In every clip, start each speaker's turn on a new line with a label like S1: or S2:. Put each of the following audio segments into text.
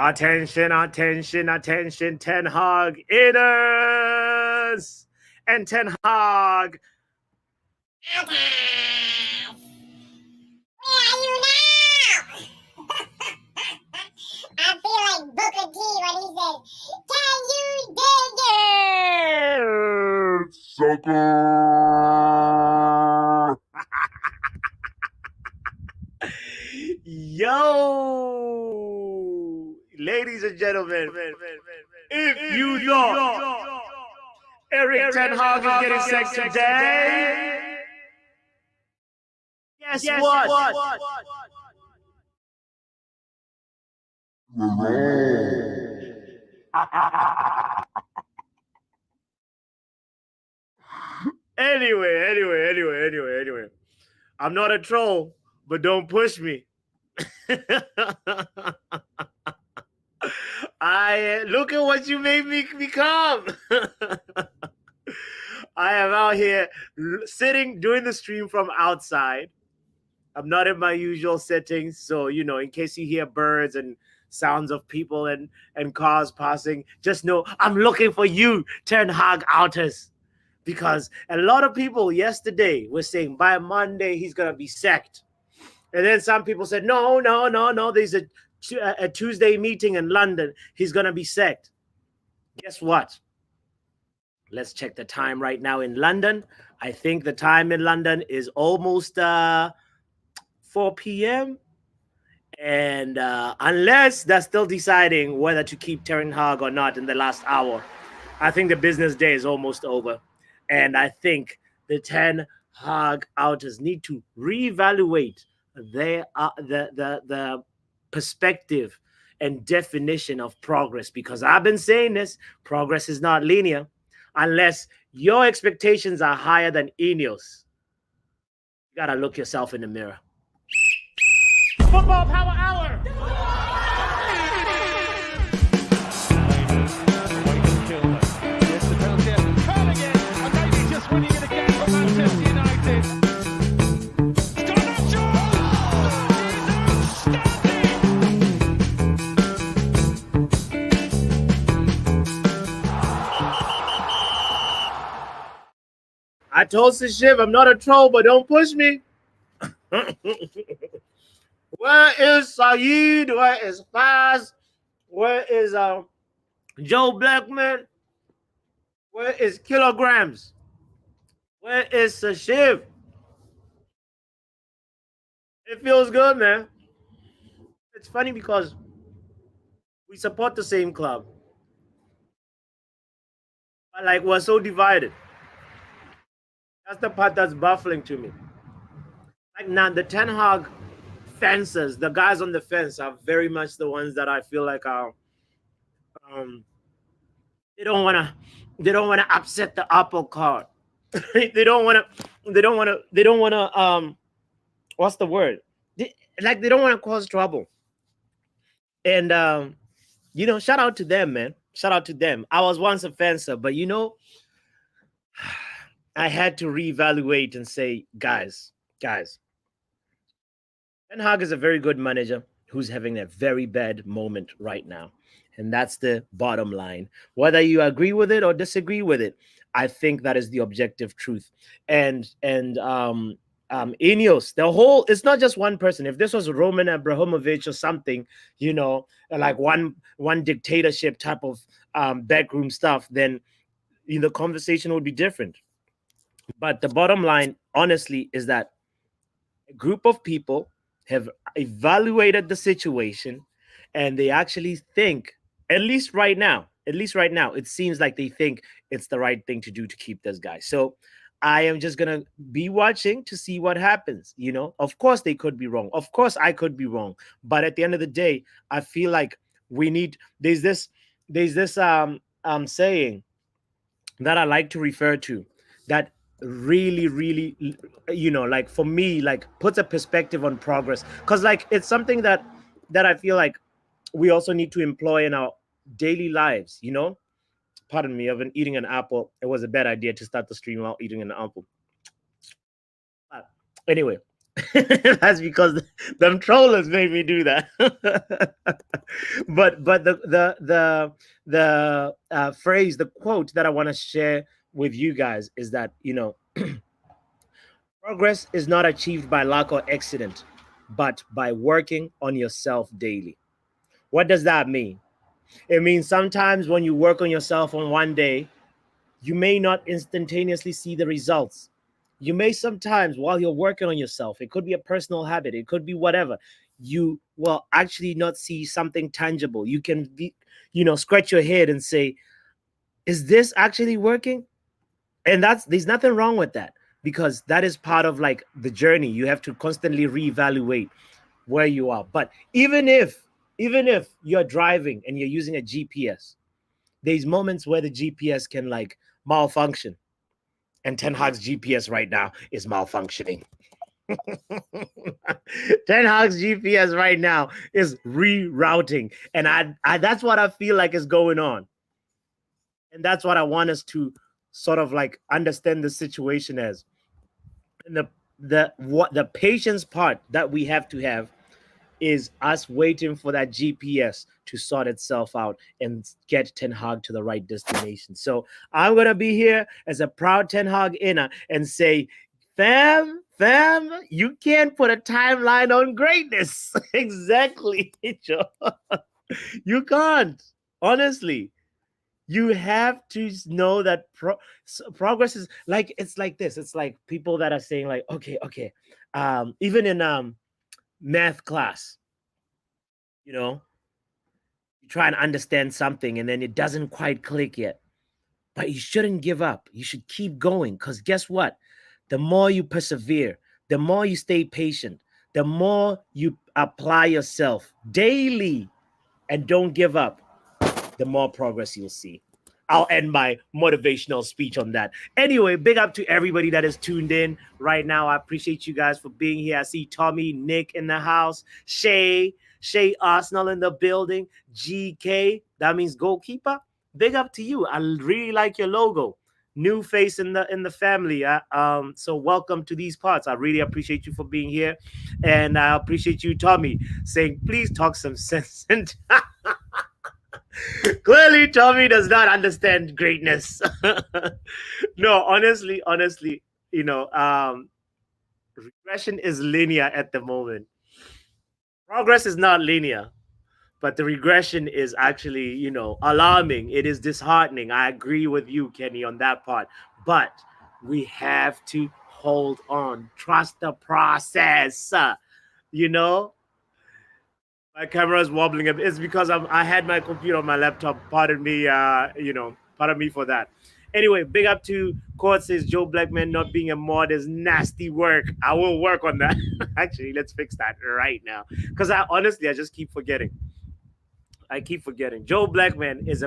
S1: Attention, attention, attention, Ten Hag inners and Ten Hag.
S2: Where are you now? I feel like Booker T when he says, "Can you dig it,
S1: Sucker! Yo, ladies and gentlemen, if you thought Eric Ten Hag is getting sacked today, guess what? Anyway. I'm not a troll, but don't push me. I look at what you made me become. I am out here sitting doing the stream from outside. I'm not in my usual settings, so in case you hear birds and sounds of people and cars passing, just know I'm looking for you, Ten Hag outers. Because a lot of people yesterday were saying by Monday he's gonna be sacked. And then some people said, no, there's a Tuesday meeting in London. He's going to be sacked. Guess what? Let's check the time right now in London. I think the time in London is almost 4 p.m. And unless they're still deciding whether to keep Ten Hag or not in the last hour, I think the business day is almost over. And I think the Ten Hag outers need to reevaluate the perspective and definition of progress, because I've been saying this, progress is not linear unless your expectations are higher than Ineos. You gotta look yourself in the mirror. Football Power Hour. Winning it again for Manchester United. I told Shiv I'm not a troll, but don't push me. Where is Saeed? Where is Faz? Where is Joe Blackman? Where is Kilograms? Where is Shiv? It feels good, man. It's funny because we support the same club. But like, we're so divided. That's the part that's baffling to me. Like, now the Ten Hag fences, the guys on the fence are very much the ones that I feel like are they don't want to upset the apple cart. they don't want to what's the word? They don't want to cause trouble. And shout out to them, man. Shout out to them. I was once a fencer, but I had to reevaluate and say, guys, Ten Hag is a very good manager who's having a very bad moment right now. And that's the bottom line. Whether you agree with it or disagree with it, I think that is the objective truth. And Ineos, it's not just one person. If this was Roman Abramovich or something, like one dictatorship type of backroom stuff, then the conversation would be different. But the bottom line, honestly, is that a group of people have evaluated the situation, and they actually think, at least right now, it seems like they think it's the right thing to do to keep this guy. So I am just going to be watching to see what happens. Of course they could be wrong. Of course I could be wrong. But at the end of the day, I feel like there's this saying that I like to refer to that really, like, for me, like, puts a perspective on progress. Because, like, it's something that I feel like we also need to employ in our daily lives. Pardon me, I've been eating an apple. It was a bad idea to start the stream while eating an apple. But anyway, That's because them trollers made me do that. But the phrase, the quote that I want to share with you guys is that, progress is not achieved by luck or accident, but by working on yourself daily. What does that mean? It means sometimes when you work on yourself on one day, you may not instantaneously see the results. You may sometimes, while you're working on yourself, it could be a personal habit, it could be whatever, you will actually not see something tangible. You can be, scratch your head and say, is this actually working? And there's nothing wrong with that, because that is part of like the journey. You have to constantly reevaluate where you are. But even if you're driving and you're using a GPS, there's moments where the GPS can like malfunction, and Ten Hag's GPS right now is malfunctioning. Ten Hag's GPS right now is rerouting, and I that's what I feel like is going on, and that's what I want us to sort of like understand the situation as. And the patience part that we have to have is us waiting for that GPS to sort itself out and get Ten Hag to the right destination. So I'm gonna be here as a proud Ten Hag inner and say, fam, you can't put a timeline on greatness. Exactly, Joe. You can't. Honestly, you have to know that progress is like, it's like this. It's like people that are saying like, okay, even in math class, you know, you try and understand something and then it doesn't quite click yet. But you shouldn't give up. You should keep going, because guess what? The more you persevere, the more you stay patient, the more you apply yourself daily and don't give up, the more progress you'll see. I'll end my motivational speech on that. Anyway, big up to everybody that is tuned in right now. I appreciate you guys for being here. I see Tommy, Nick in the house, Shay Arsenal in the building, GK, that means goalkeeper. Big up to you. I really like your logo. New face in the family. So welcome to these parts. I really appreciate you for being here, and I appreciate you, Tommy, saying please talk some sense. Clearly, Tommy does not understand greatness. No, honestly, you know, um, regression is linear at the moment. Progress is not linear, but the regression is actually, alarming. It is disheartening. I agree with you, Kenny, on that part. But we have to hold on, trust the process. You know, my camera is wobbling a bit. It's because I had my computer on my laptop. Pardon me for that. Anyway, big up to Court says Joe Blackman not being a mod is nasty work. I will work on that. Actually, let's fix that right now. Because I just keep forgetting. I keep forgetting. Joe Blackman is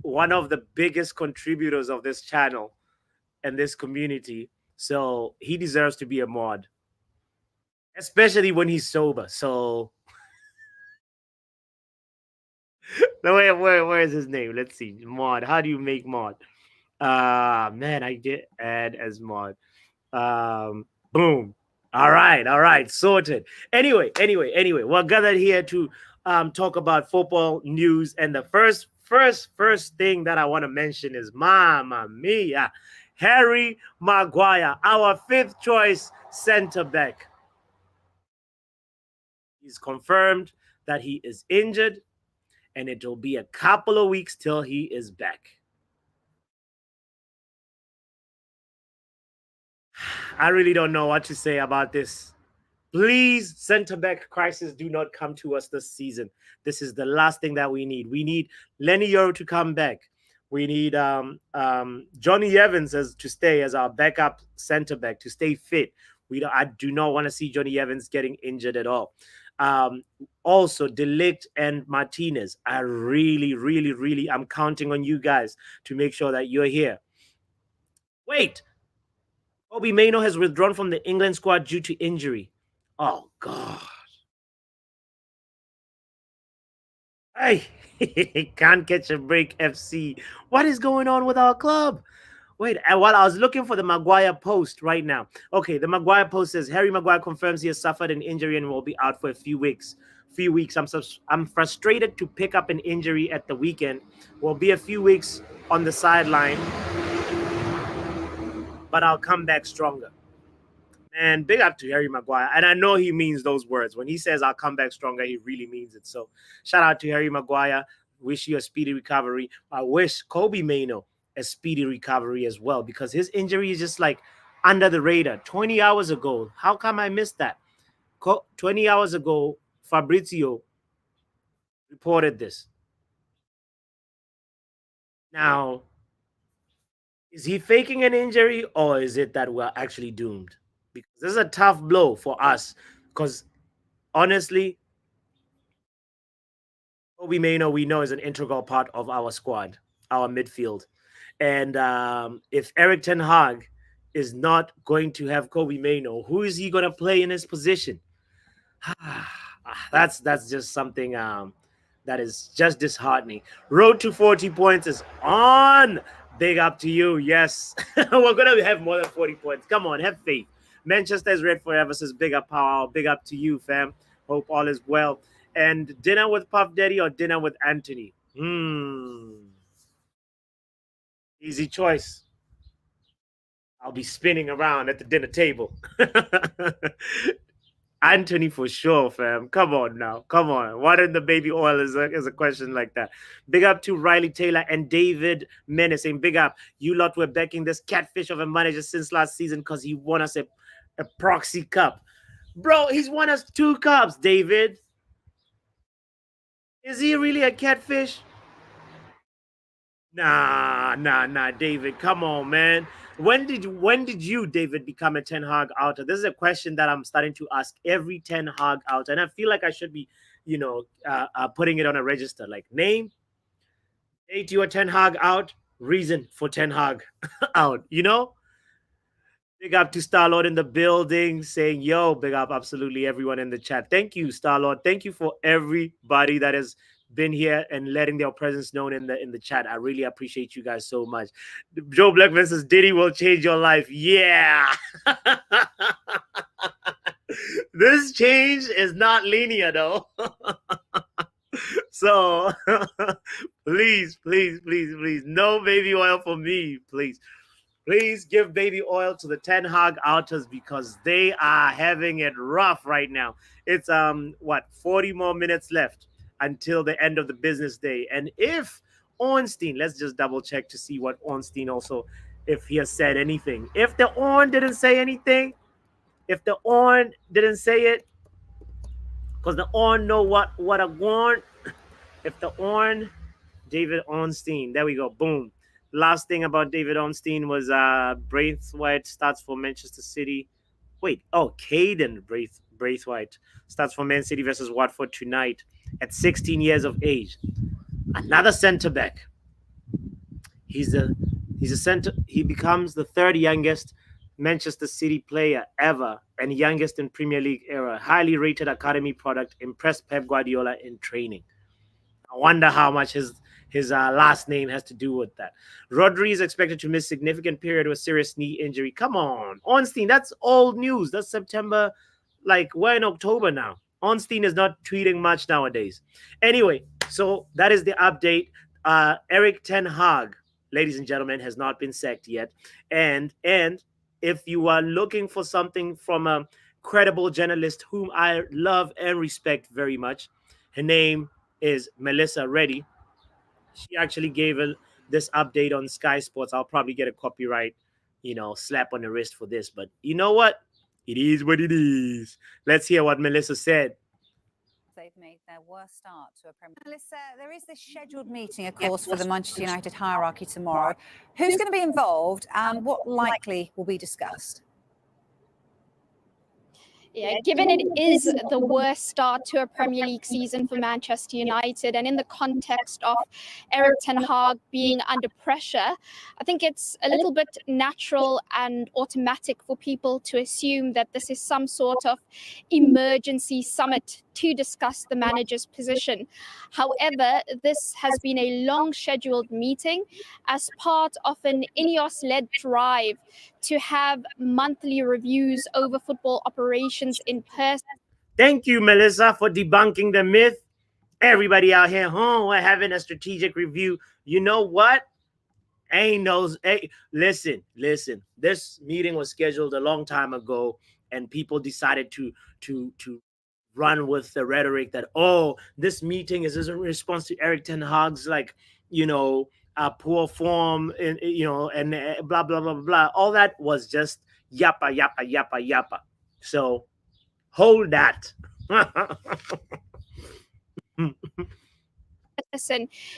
S1: one of the biggest contributors of this channel and this community. So he deserves to be a mod, especially when he's sober. So no, where is his name? Let's see. Mod. How do you make mod? Man, I did add as mod. Boom. All right, sorted. Anyway, we're gathered here to talk about football news, and the first thing that I want to mention is Mamma Mia, Harry Maguire, our fifth choice center back. He's confirmed that he is injured, and it will be a couple of weeks till he is back. I really don't know what to say about this. Please, center back crisis, do not come to us this season. This is the last thing that we need. We need Lenny Yoro to come back. We need Johnny Evans to stay as our backup center back, to stay fit. I do not want to see Johnny Evans getting injured at all. Also, Delict and Martinez. I really, I'm counting on you guys to make sure that you're here. Wait, Kobe Maino has withdrawn from the England squad due to injury. Oh, God. Hey, can't catch a break, FC. What is going on with our club? Wait, and while I was looking for the Maguire post right now. Okay, the Maguire post says Harry Maguire confirms he has suffered an injury and will be out for a few weeks. I'm frustrated to pick up an injury at the weekend. Will be a few weeks on the sideline, but I'll come back stronger. Man, big up to Harry Maguire. And I know he means those words. When he says I'll come back stronger, he really means it. So shout out to Harry Maguire. Wish you a speedy recovery. I wish Kobe Mano a speedy recovery as well, because his injury is just like under the radar. 20 hours ago. How come I missed that? 20 hours ago, Fabrizio reported this. Now, is he faking an injury, or is it that we're actually doomed? Because this is a tough blow for us. Because honestly, Kobe Mano, we know, is an integral part of our squad, our midfield. And if Eric Ten Hag is not going to have Kobe Mano, who is he going to play in his position? That's just something that is just disheartening. Road to 40 points is on. Big up to you. Yes, we're going to have more than 40 points. Come on, have faith. Manchester is red forever, says big up, power. Big up to you, fam. Hope all is well. And dinner with Puff Daddy or dinner with Anthony? Easy choice. I'll be spinning around at the dinner table. Anthony for sure, fam. Come on now. Come on. What in the baby oil is a question like that? Big up to Riley Taylor and David Menace saying, big up. You lot were backing this catfish of a manager since last season because he won us a proxy cup. Bro, he's won us 2 cups, David. Is he really a catfish? Nah, David. Come on, man. When did you, David, become a Ten Hag outer? This is a question that I'm starting to ask every Ten Hag outer, and I feel like I should be, putting it on a register. Like name, date you a Ten Hag out, reason for Ten Hag out. Big up to Starlord in the building saying, yo, big up absolutely everyone in the chat. Thank you, Starlord. Thank you for everybody that has been here and letting their presence known in the chat. I really appreciate you guys so much. Joe Blackman says, Diddy will change your life. Yeah. This change is not linear, though. So please, no baby oil for me, please. Please give baby oil to the Ten Hag outers because they are having it rough right now. It's 40 more minutes left until the end of the business day. And if Ornstein, let's just double check to see what Ornstein also, if he has said anything. If the Orn didn't say anything, if the Orn didn't say it, because the Orn know what I want. If the Orn, David Ornstein, there we go, boom. Last thing about David Ornstein was Braithwaite starts for Manchester City. Wait, Caden Braithwaite starts for Man City versus Watford tonight at 16 years of age. Another centre back. He's a center. He becomes the 3rd youngest Manchester City player ever and youngest in Premier League era. Highly rated academy product. Impressed Pep Guardiola in training. I wonder how much his last name has to do with that. Rodri is expected to miss significant period with serious knee injury. Come on, Ornstein, that's old news. That's September. Like, we're in October now. Ornstein is not tweeting much nowadays. Anyway, so that is the update. Eric Ten Hag, ladies and gentlemen, has not been sacked yet. And if you are looking for something from a credible journalist whom I love and respect very much, her name is Melissa Reddy. She actually gave this update on Sky Sports. I'll probably get a copyright, slap on the wrist for this. But you know what? It is what it is. Let's hear what Melissa said.
S3: They've made their worst start to a Premier League. Melissa, there is this scheduled meeting, of course, for the Manchester United hierarchy tomorrow. Who's going to be involved and what likely will be discussed?
S4: Yeah, given it is the worst start to a Premier League season for Manchester United, and in the context of Eric Ten Hag being under pressure, I think it's a little bit natural and automatic for people to assume that this is some sort of emergency summit to discuss the manager's position. However, this has been a long scheduled meeting as part of an Ineos-led drive to have monthly reviews over football operations in person.
S1: Thank you, Melissa, for debunking the myth. Everybody out here home, we're having a strategic review. You know what? Ain't no, hey, listen. This meeting was scheduled a long time ago, and people decided to run with the rhetoric that, oh, this meeting is in response to Eric Ten Hag's, like, poor form, and and blah blah blah blah. All that was just yappa yappa yappa yappa. So hold that.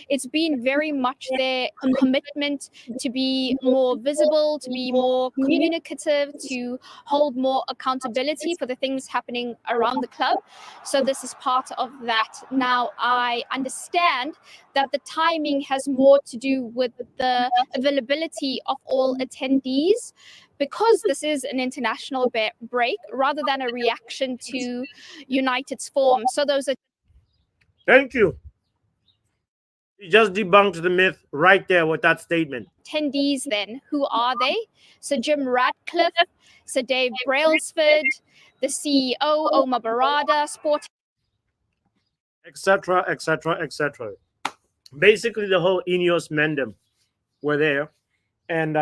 S4: It's been very much their commitment to be more visible, to be more communicative, to hold more accountability for the things happening around the club. So this is part of that. Now, I understand that the timing has more to do with the availability of all attendees, because this is an international break rather than a reaction to United's form. So those are...
S1: Thank you. You just debunked the myth right there with that statement.
S4: Attendees then, who are they? Sir Jim Ratcliffe, Sir Dave Brailsford, the CEO, Omar Barada, Sport,
S1: etc., etc., etc. Basically, the whole Ineos Mendem were there. And,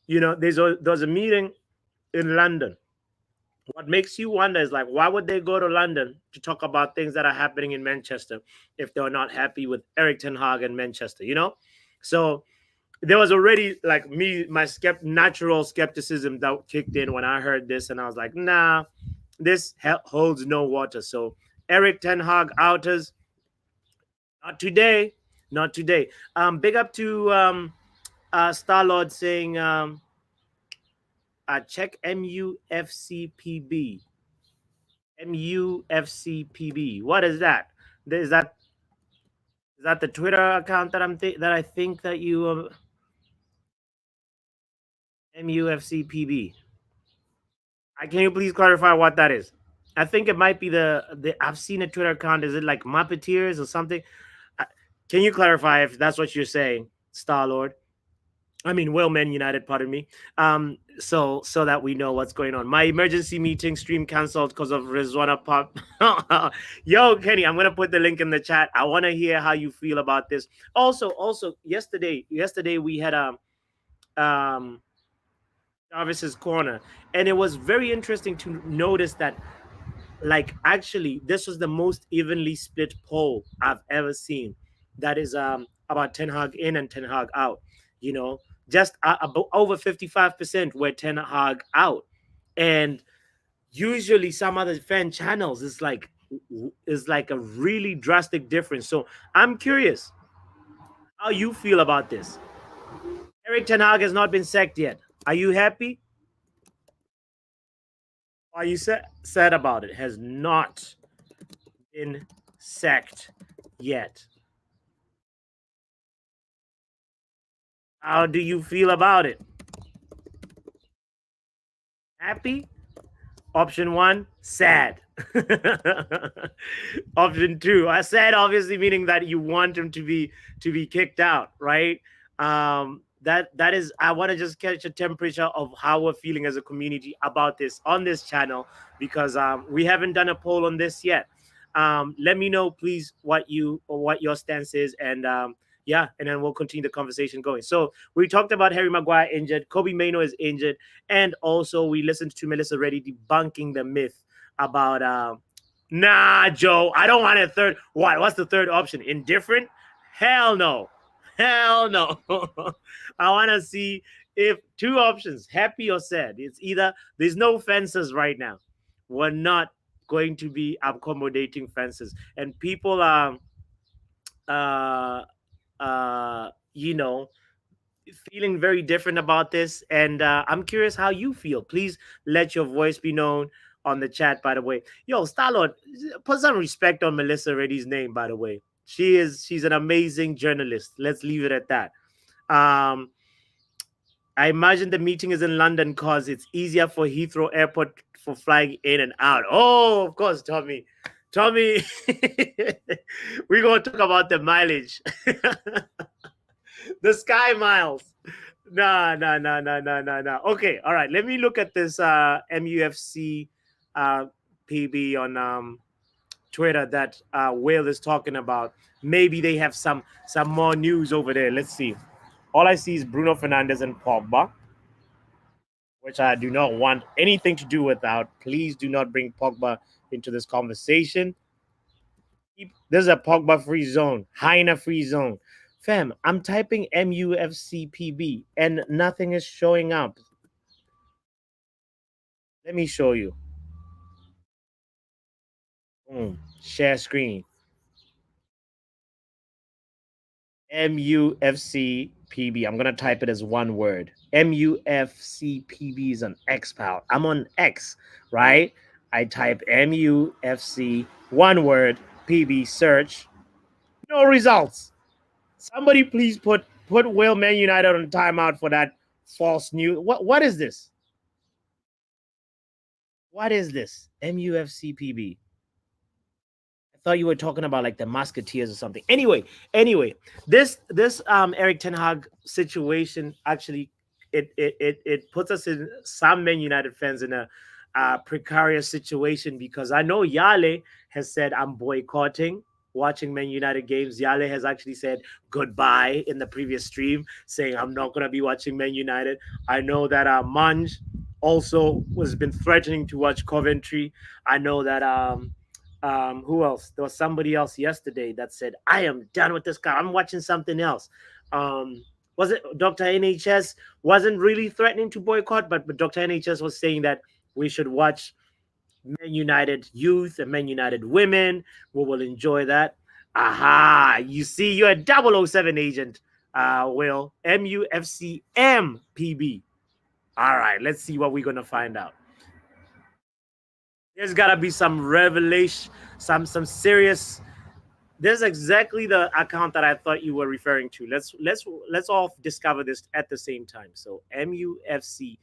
S1: there's a meeting in London. What makes you wonder is, like, why would they go to London to talk about things that are happening in Manchester if they're not happy with Eric Ten Hag and Manchester, So there was already, like, my natural skepticism that kicked in when I heard this, and I was like, nah, this holds no water. So Eric Ten Hag outers, not today. Big up to Starlord saying, check MUFCPB. MUFCPB. What is that? Is that the Twitter account that I think that you MUFCPB? Can you please clarify what that is? I think it might be the I've seen a Twitter account. Is it like Muppeteers or something? Can you clarify if that's what you're saying, Starlord? I mean, Wellman United, pardon me. So that we know what's going on. My emergency meeting stream canceled because of Rizwana Pop. Yo, Kenny, I'm gonna put the link in the chat. I want to hear how you feel about this. Also, yesterday we had Jarvis's Corner, and it was very interesting to notice that, like, actually, this was the most evenly split poll I've ever seen. That is about Ten Hag in and Ten Hag out. Just over 55% were Ten Hag out, and usually some other fan channels is like a really drastic difference. So I'm curious how you feel about this. Eric Ten Hag has not been sacked yet. Are you happy? Are you sad about it? Has not been sacked yet. How do you feel about it? Happy? Option 1, sad. Option 2, sad, obviously meaning that you want him to be kicked out, right? That is, I want to just catch a temperature of how we're feeling as a community about this on this channel, because we haven't done a poll on this yet. Let me know, please, what your stance is, and yeah, and then we'll continue the conversation going. So we talked about Harry Maguire injured, Kobe Mainoo is injured, and also we listened to Melissa Reddy debunking the myth about nah, Joe, I don't want a third. What's the third option? Indifferent? Hell no. I want to see if two options, happy or sad. It's either there's no fences right now. We're not going to be accommodating fences, and people are feeling very different about this, and I'm curious how you feel. Please let your voice be known on the chat, by the way. Yo, Starlord, put some respect on Melissa Reddy's name, by the way. She's an amazing journalist. Let's leave it at that. I imagine the meeting is in London because it's easier for Heathrow Airport for flying in and out. Oh, of course, Tommy. Tommy, we're going to talk about the mileage. The Sky Miles. No, no, no, no, no, no, no. Okay, all right. Let me look at this MUFC PB on Twitter that Will is talking about. Maybe they have some more news over there. Let's see. All I see is Bruno Fernandes and Pogba, which I do not want anything to do without. Please do not bring Pogba into this conversation. There's a Pogba free zone, Heine free zone. Fam, I'm typing MUFCPB and nothing is showing up. Let me show you. Boom. Share screen. MUFCPB. I'm going to type it as one word. MUFCPB is on X, pal. I'm on X, right? I type MUFC, one word, PB, search. No results. Somebody please put Will Man United on timeout for that false news. What is this? What is this? MUFCPB. I thought you were talking about like the Musketeers or something. Anyway, this Eric Ten Hag situation actually it puts us in some Man United fans in a precarious situation because I know Yale has said I'm boycotting watching Man United games. Yale has actually said goodbye in the previous stream, saying I'm not going to be watching Man United. I know that Manj also has been threatening to watch Coventry. I know that who else? There was somebody else yesterday that said I am done with this guy. I'm watching something else. Was it Dr. NHS wasn't really threatening to boycott, but Dr. NHS was saying that we should watch Man United youth and Man United women. We will enjoy that. Aha! You see, you're a 007 agent, Will. MUFCMPB. All right, let's see what we're going to find out. There's got to be some revelation, some serious. There's exactly the account that I thought you were referring to. Let's all discover this at the same time. So MUFCMPB.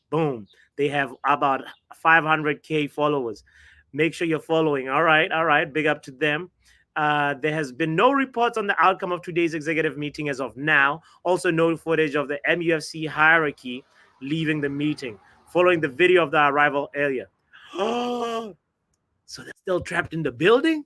S1: Boom. They have about 500K followers. Make sure you're following. All right. Big up to them. There has been no reports on the outcome of today's executive meeting as of now. Also, no footage of the MUFC hierarchy leaving the meeting following the video of the arrival area. Oh, so they're still trapped in the building?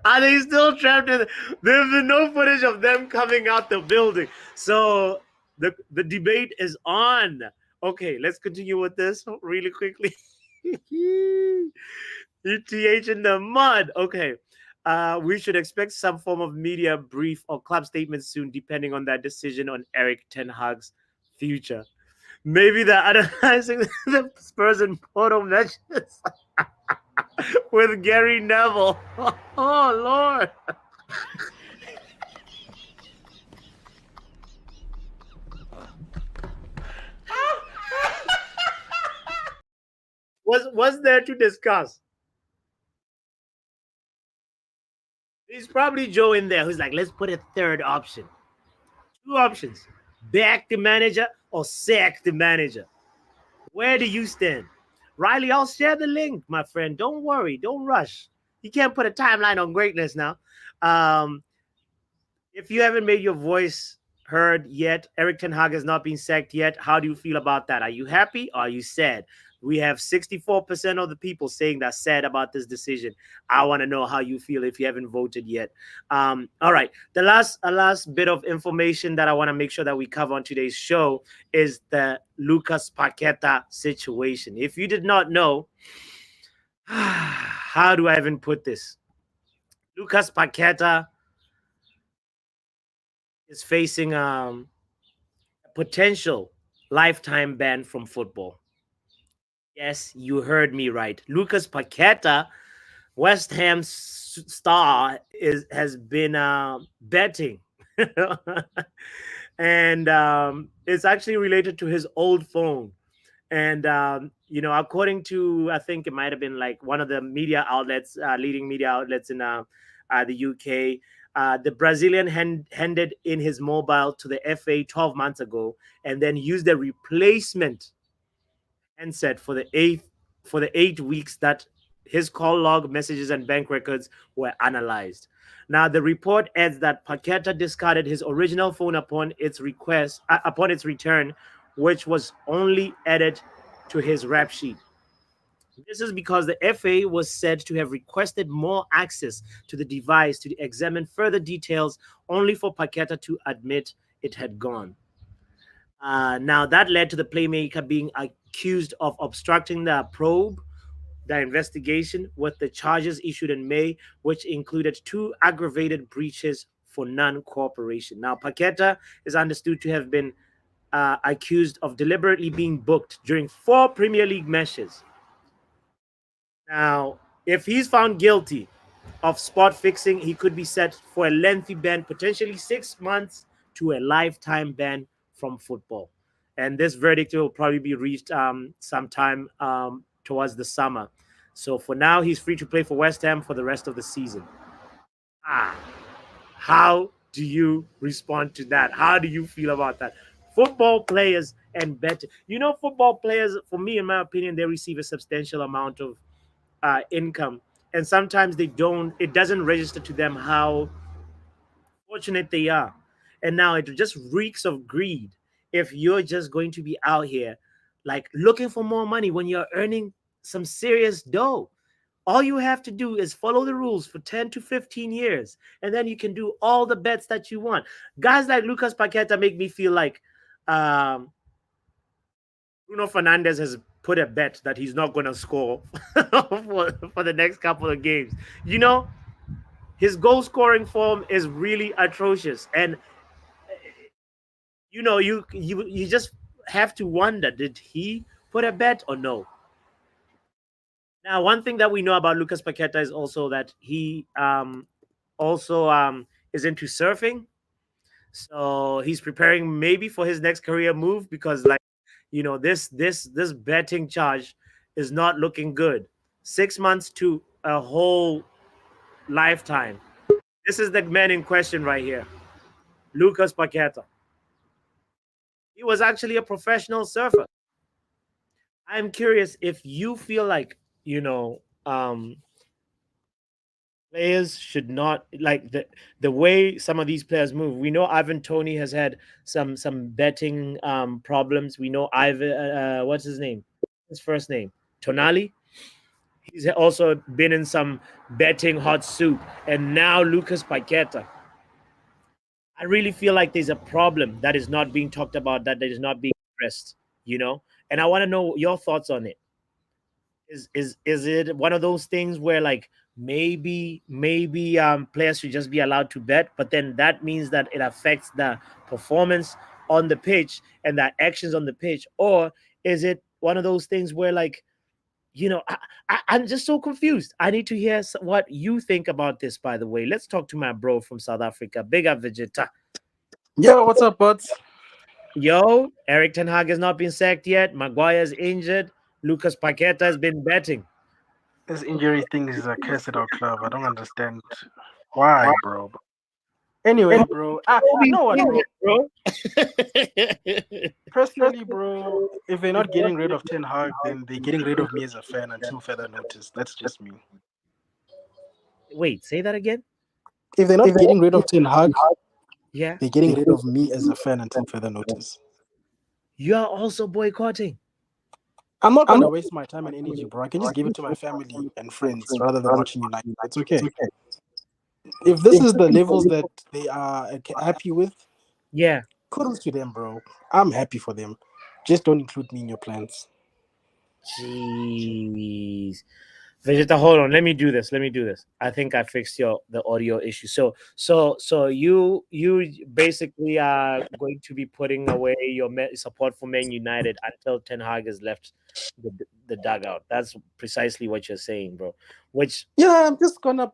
S1: Are they still trapped in? There's been no footage of them coming out the building. So the debate is on. Okay, let's continue with this really quickly. ETH in the mud. Okay. We should expect some form of media brief or club statement soon, depending on that decision on Eric Ten Hag's future. Maybe they're analyzing the Spurs and Porto matches with Gary Neville. Oh, Lord. What's there to discuss? There's probably Joe in there who's like, let's put a third option. Two options. Back the manager or sack the manager. Where do you stand? Riley, I'll share the link, my friend. Don't worry. Don't rush. You can't put a timeline on greatness now. If you haven't made your voice heard yet, Eric Ten Hag has not been sacked yet. How do you feel about that? Are you happy or are you sad? We have 64% of the people saying they're sad about this decision. I want to know how you feel if you haven't voted yet. All right. The last bit of information that I want to make sure that we cover on today's show is the Lucas Paqueta situation. If you did not know, how do I even put this? Lucas Paqueta is facing a potential lifetime ban from football. Yes, you heard me right. Lucas Paqueta, West Ham star, has been betting. And it's actually related to his old phone. And, according to, I think it might have been like one of the media outlets, leading media outlets in the UK, the Brazilian handed in his mobile to the FA 12 months ago and then used a replacement and said for the 8 weeks that his call log, messages, and bank records were analyzed. Now, the report adds that Paqueta discarded his original phone upon its return, which was only added to his rap sheet. This is because the FA was said to have requested more access to the device to examine further details, only for Paqueta to admit it had gone. Now, that led to the playmaker being accused of obstructing the investigation, with the charges issued in May, which included 2 aggravated breaches for non cooperation. Now, Paqueta is understood to have been accused of deliberately being booked during 4 Premier League matches. Now, if he's found guilty of spot fixing, he could be set for a lengthy ban, potentially 6 months to a lifetime ban from football. And this verdict will probably be reached sometime towards the summer. So for now, he's free to play for West Ham for the rest of the season. How do you respond to that? How do you feel about that? Football players and better, football players, for me, in my opinion, they receive a substantial amount of income, and sometimes they don't. It doesn't register to them how fortunate they are, and now it just reeks of greed if you're just going to be out here like looking for more money when you're earning some serious dough. All you have to do is follow the rules for 10 to 15 years, and then you can do all the bets that you want. Guys like Lucas Paqueta make me feel like um, Bruno Fernandez has put a bet that he's not going to score for the next couple of games. His goal scoring form is really atrocious. And, you just have to wonder, did he put a bet or no? Now, one thing that we know about Lucas Paqueta is also that he also is into surfing. So he's preparing maybe for his next career move, because this betting charge is not looking good. 6 months to a whole lifetime. This is the man in question right here, Lucas Paqueta. He was actually a professional surfer. I'm curious if you feel like players should not, like, the way some of these players move. We know Ivan Toney has had some betting problems. We know Ivan what's his name? His first name, Tonali. He's also been in some betting hot soup, and now Lucas Paqueta. I really feel like there's a problem that is not being talked about, that is not being addressed. And I want to know your thoughts on it. Is it one of those things where, like, maybe players should just be allowed to bet, but then that means that it affects the performance on the pitch and the actions on the pitch? Or is it one of those things where, like, I'm just so confused. I need to hear what you think about this, by the way. Let's talk to my bro from South Africa. Big up, Vegeta.
S5: Yo, what's up, buds?
S1: Yo, Eric Ten Hag has not been sacked yet. Maguire is injured. Lucas Paqueta has been betting.
S5: This injury thing is a curse at our club. I don't understand why, bro. Anyway, bro, I know what, bro. Personally, bro, if they're not getting rid of Ten Hag, then they're getting rid of me as a fan until further notice. That's just me.
S1: Wait, say that again?
S5: If they're not getting rid of Ten Hag,
S1: yeah,
S5: they're getting rid of me as a fan until further notice.
S1: You are also boycotting.
S5: I'm not going to waste my time and energy, bro. I can just give it to my family and friends rather than watching United. It's okay. If this is the levels that they are happy with,
S1: yeah,
S5: kudos to them, bro. I'm happy for them. Just don't include me in your plans.
S1: Jeez. Vegeta, hold on. Let me do this. I think I fixed the audio issue. So you basically are going to be putting away your support for Man United until Ten Hag has left the dugout. That's precisely what you're saying, bro.
S5: I'm just gonna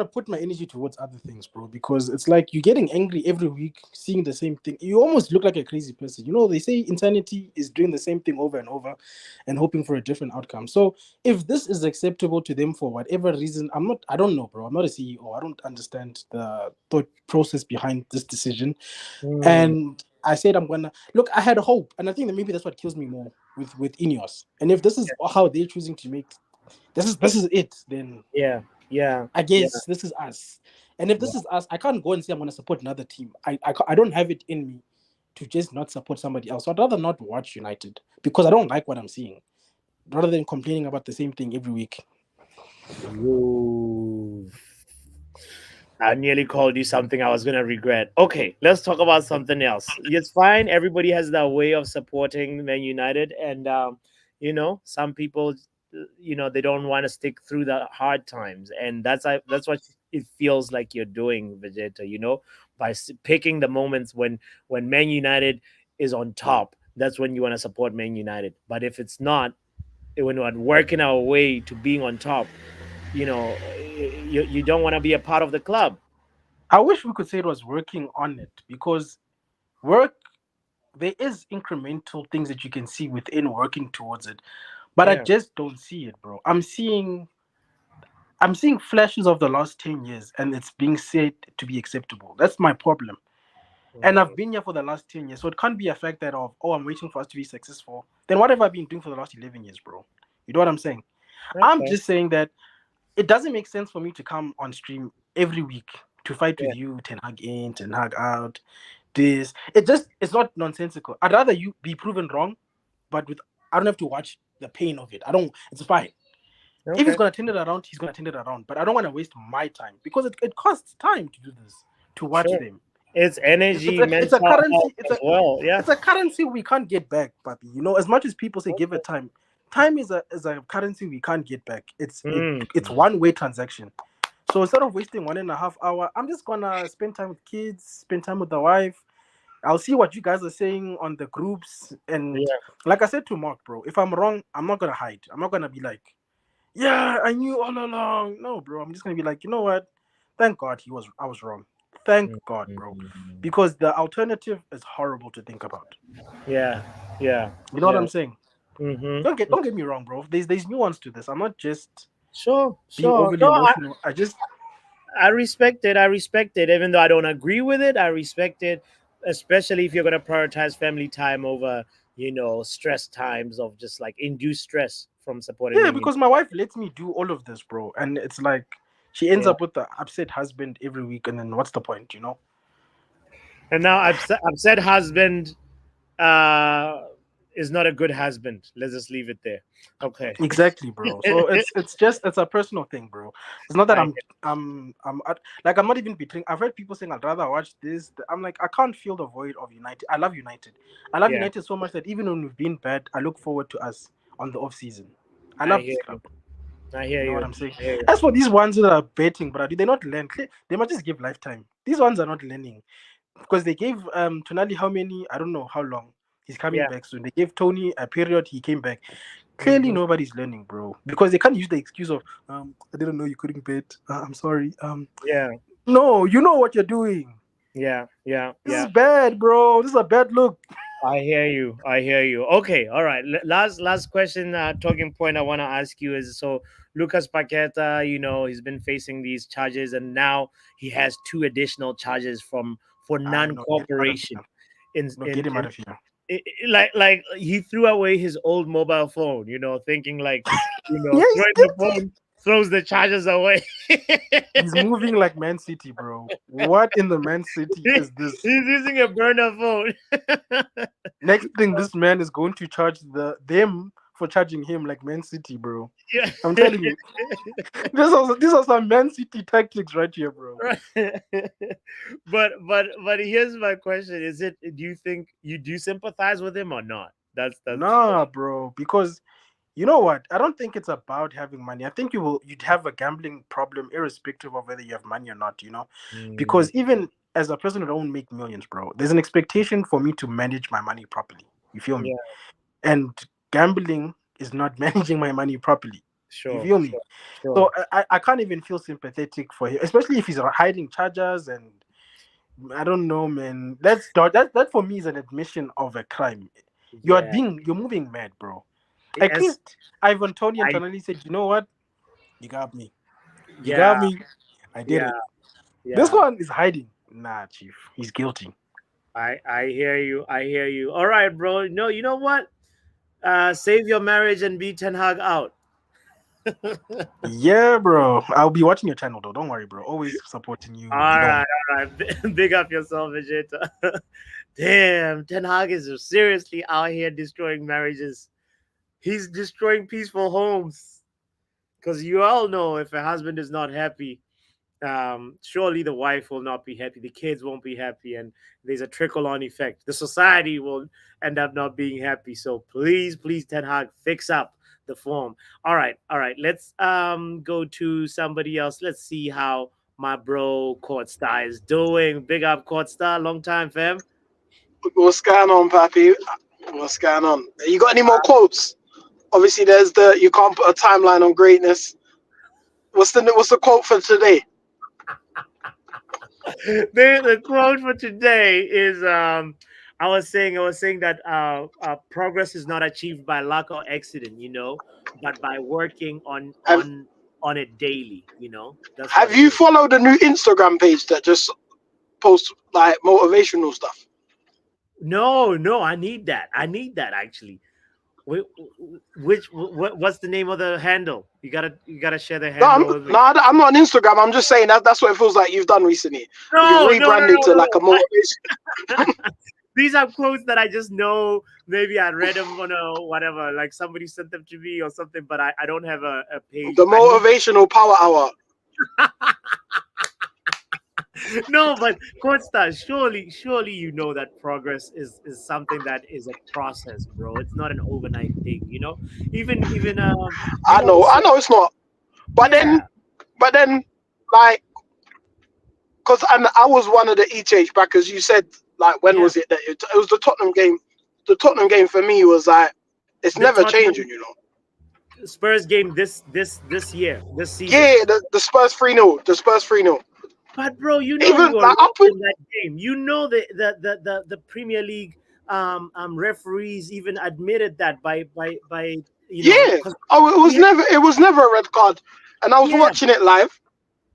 S5: put my energy towards other things, bro, because it's like you're getting angry every week, seeing the same thing. You almost look like a crazy person. They say insanity is doing the same thing over and over and hoping for a different outcome. So if this is acceptable to them for whatever reason, I don't know, bro. I'm not a CEO. I don't understand the thought process behind this decision. And I said I'm gonna look. I had hope, and I think that maybe that's what kills me more with Ineos. And if this is how they're choosing to make this is it, then
S1: Yeah, yeah,
S5: I
S1: yeah,
S5: guess this is us. And if
S1: yeah.
S5: this is us, I can't go and say I'm gonna support another team. I don't have it in me to just not support somebody else. So I'd rather not watch United because I don't like what I'm seeing, rather than complaining about the same thing every week.
S1: Ooh. I nearly called you something I was gonna regret. Okay, let's talk about something else. It's fine. Everybody has their way of supporting Man United, and some people, they don't want to stick through the hard times, and that's what it feels like you're doing, Vegeta. By picking the moments when Man United is on top. That's when you want to support Man United. But if it's not, when we're working our way to being on top, you don't want to be a part of the club.
S5: I wish we could say it was working on it because work there is incremental things that you can see within working towards it, but I
S1: Yeah.
S5: just don't see it, bro. I'm seeing flashes of the last 10 years and it's being said to be acceptable. That's my problem. And I've
S1: Mm.
S5: been here for the last 10 years. So it can't be a fact that I'm waiting for us to be successful. Then what have I been doing for the last 11 years, bro? You know what I'm saying? I'm
S1: Okay.
S5: just saying that it doesn't make sense for me to come on stream every week to fight
S1: Yeah.
S5: with you, Ten Hag in, Ten Hag out. It's not nonsensical. I'd rather you be proven wrong, but with I don't have to watch the pain of it. I don't. It's fine. If he's
S1: Okay.
S5: gonna turn it around, he's gonna turn it around. But I don't want to waste my time because it costs time to do this to watch
S1: Sure.
S5: them.
S1: It's
S5: It's
S1: energy,
S5: a
S1: mental health
S5: currency.
S1: as well. Yeah.
S5: It's a currency we can't get back, papi. As much as people say give it time, time is a currency we can't get back.
S1: Mm.
S5: It's one way transaction. So instead of wasting 1.5 hours, I'm just gonna spend time with kids, spend time with the wife. I'll see what you guys are saying on the groups, and
S1: Yeah.
S5: like I said to Mark, bro, if I'm wrong, I'm not gonna hide. I'm not gonna be like, yeah, I knew all along. No, bro, I'm just gonna be like, you know what? Thank God I was wrong. Thank God, bro,
S1: Mm.
S5: because the alternative is horrible to think about.
S1: Yeah. Yeah.
S5: You know what
S1: Yeah.
S5: I'm saying?
S1: Mm-hmm.
S5: Don't get me wrong, bro. There's nuance to this. I'm not just
S1: Sure.
S5: being
S1: Sure.
S5: overly
S1: No,
S5: emotional. I just
S1: I respect it. I respect it. Even though I don't agree with it, I respect it. Especially if you're gonna prioritize family time over, stress times of just like induced stress from supporting
S5: yeah,
S1: Men United.
S5: because my wife lets me do all of this, bro, and it's like she ends
S1: Yeah.
S5: up with the upset husband every week, and then what's the point, you know?
S1: And now upset husband uh is not a good husband. Let's just leave it there. Okay.
S5: Exactly, bro. So it's a personal thing, bro. It's not that
S1: I
S5: like I'm not even betraying. I've heard people saying I'd rather watch this. I'm like I can't feel the void of United. I love United. I love
S1: Yeah,
S5: United so much that even when we've been bad, I look forward to us on the off season. I
S1: I
S5: love
S1: hear
S5: this
S1: you.
S5: club.
S1: I hear
S5: You know what
S1: you.
S5: I'm saying?
S1: I hear you.
S5: As for these ones that are betting, bro, do they not learn? They must just give lifetime. These ones are not learning because they gave Tonali how many? I don't know how long. He's coming
S1: Yeah.
S5: back soon. They gave Tony a period. He came back. Clearly,
S1: Hmm.
S5: nobody's learning, bro, because they can't use the excuse of I didn't know you couldn't bet. I'm sorry.
S1: Yeah.
S5: No, you know what you're doing.
S1: Yeah. Yeah.
S5: This is
S1: Yeah.
S5: bad, bro. This is a bad look.
S1: I hear you. I hear you. Okay. All right. Last question. Talking point I want to ask you is so Lucas Paqueta. He's been facing these charges, and now he has two additional charges for
S5: I know. Get him out of
S1: non-cooperation.
S5: here.
S1: In
S5: No,
S1: in,
S5: get him
S1: in
S5: out of here.
S1: like he threw away his old mobile phone. Thinking like
S5: Yeah, he's
S1: throwing the
S5: guilty.
S1: phone throws the charges away.
S5: He's moving like Man City, bro. What in the Man City
S1: He's
S5: is this?
S1: using a burner phone.
S5: Next thing, this man is going to charge them for charging him like Man City, bro.
S1: Yeah.
S5: I'm telling you, these are some Man City tactics right here, bro.
S1: but here's my question: Is it? Do you think you do sympathize with him or not? That's.
S5: Nah, bro. Because you know what? I don't think it's about having money. I think you'd have a gambling problem irrespective of whether you have money or not, you know?
S1: Mm,
S5: Because even as a person who don't make millions, bro, there's an expectation for me to manage my money properly. You feel me?
S1: yeah,
S5: And gambling is not managing my money properly. You
S1: sure,
S5: feel me?
S1: sure, sure.
S5: So I can't even feel sympathetic for him, especially if he's hiding charges and I don't know, man. That for me is an admission of a crime.
S1: Yeah,
S5: You're moving mad, bro. At
S1: as
S5: least Ivan Tony and
S1: I
S5: Tonali said, you know what? You got me. You
S1: yeah,
S5: got me. I did
S1: yeah,
S5: it. This
S1: yeah.
S5: one is hiding. Nah, chief. He's guilty.
S1: I hear you. I hear you. All right, bro. No, you know what? Save your marriage and beat Ten Hag out.
S5: Yeah, bro. I'll be watching your channel though. Don't worry, bro. Always supporting you. You
S1: All
S5: know.
S1: right, all right. Big up yourself, Vegeta. Damn, Ten Hag is seriously out here destroying marriages. He's destroying peaceful homes. Because you all know if a husband is not happy, surely the wife will not be happy, the kids won't be happy, and there's a trickle on effect. The society will end up not being happy. So please, please, Ten Hag, fix up the form. All right. Let's go to somebody else. Let's see how my bro Court Star is doing. Big up Court Star, long time fam.
S6: What's going on, Pappy? What's going on? You got any more quotes? Obviously, there's the you can't put a timeline on greatness. What's the quote for today?
S1: The quote for today is I was saying that progress is not achieved by luck or accident, but by working
S6: Have
S1: on it daily. That's what
S6: Have
S1: it
S6: you
S1: is.
S6: followed the new Instagram page that just posts like motivational stuff?
S1: No, no, I need that. I need that actually. What's the name of the handle? You gotta share the
S6: No,
S1: handle with me.
S6: I'm not on Instagram. I'm just saying that's what it feels like you've done recently. You've
S1: No, no, no,
S6: rebranded to like a
S1: no,
S6: motivation.
S1: no. These are quotes that I just know. Maybe I read them on a whatever, like somebody sent them to me or something. But I don't have a page.
S6: The
S1: I need
S6: motivational power hour.
S1: no, but Costa, surely you know that progress is something that is a process, bro. It's not an overnight thing. Even
S6: I know it's not. But
S1: yeah,
S6: then, like, because I was one of the ETH backers. You said like when
S1: yeah.
S6: was it that it was the Tottenham game? The Tottenham game for me was like it's
S1: The
S6: never changing,
S1: Tottenham
S6: you know.
S1: Spurs game this year, this season.
S6: Yeah, the Spurs 3-0, the Spurs 3-0.
S1: But bro, you
S6: Even
S1: were
S6: like
S1: wrong in that game. The Premier League referees even admitted that by
S6: yeah.
S1: 'cause
S6: Oh,
S1: we had,
S6: it was never a red card, and I was
S1: yeah,
S6: watching it live.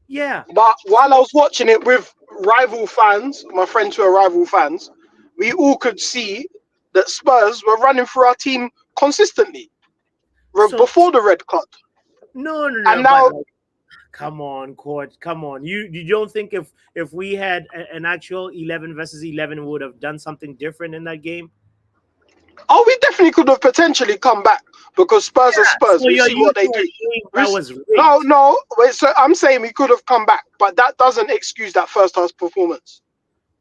S1: yeah.
S6: But while I was watching it with rival fans, my friends who are rival fans, we all could see that Spurs were running through our team consistently
S1: So
S6: before the red card,
S1: no,
S6: and
S1: but
S6: now
S1: like, come on, court, come on. You don't think if we had an actual 11 versus 11, we would have done something different in that game?
S6: oh, we definitely could have potentially come back because Spurs are Spurs.
S1: So
S6: We
S1: you're
S6: see what
S1: used
S6: they
S1: to a
S6: do.
S1: game
S6: We
S1: that
S6: s-
S1: was
S6: no,
S1: rigged.
S6: no. Wait, so I'm saying we could have come back, but that doesn't excuse that first half performance.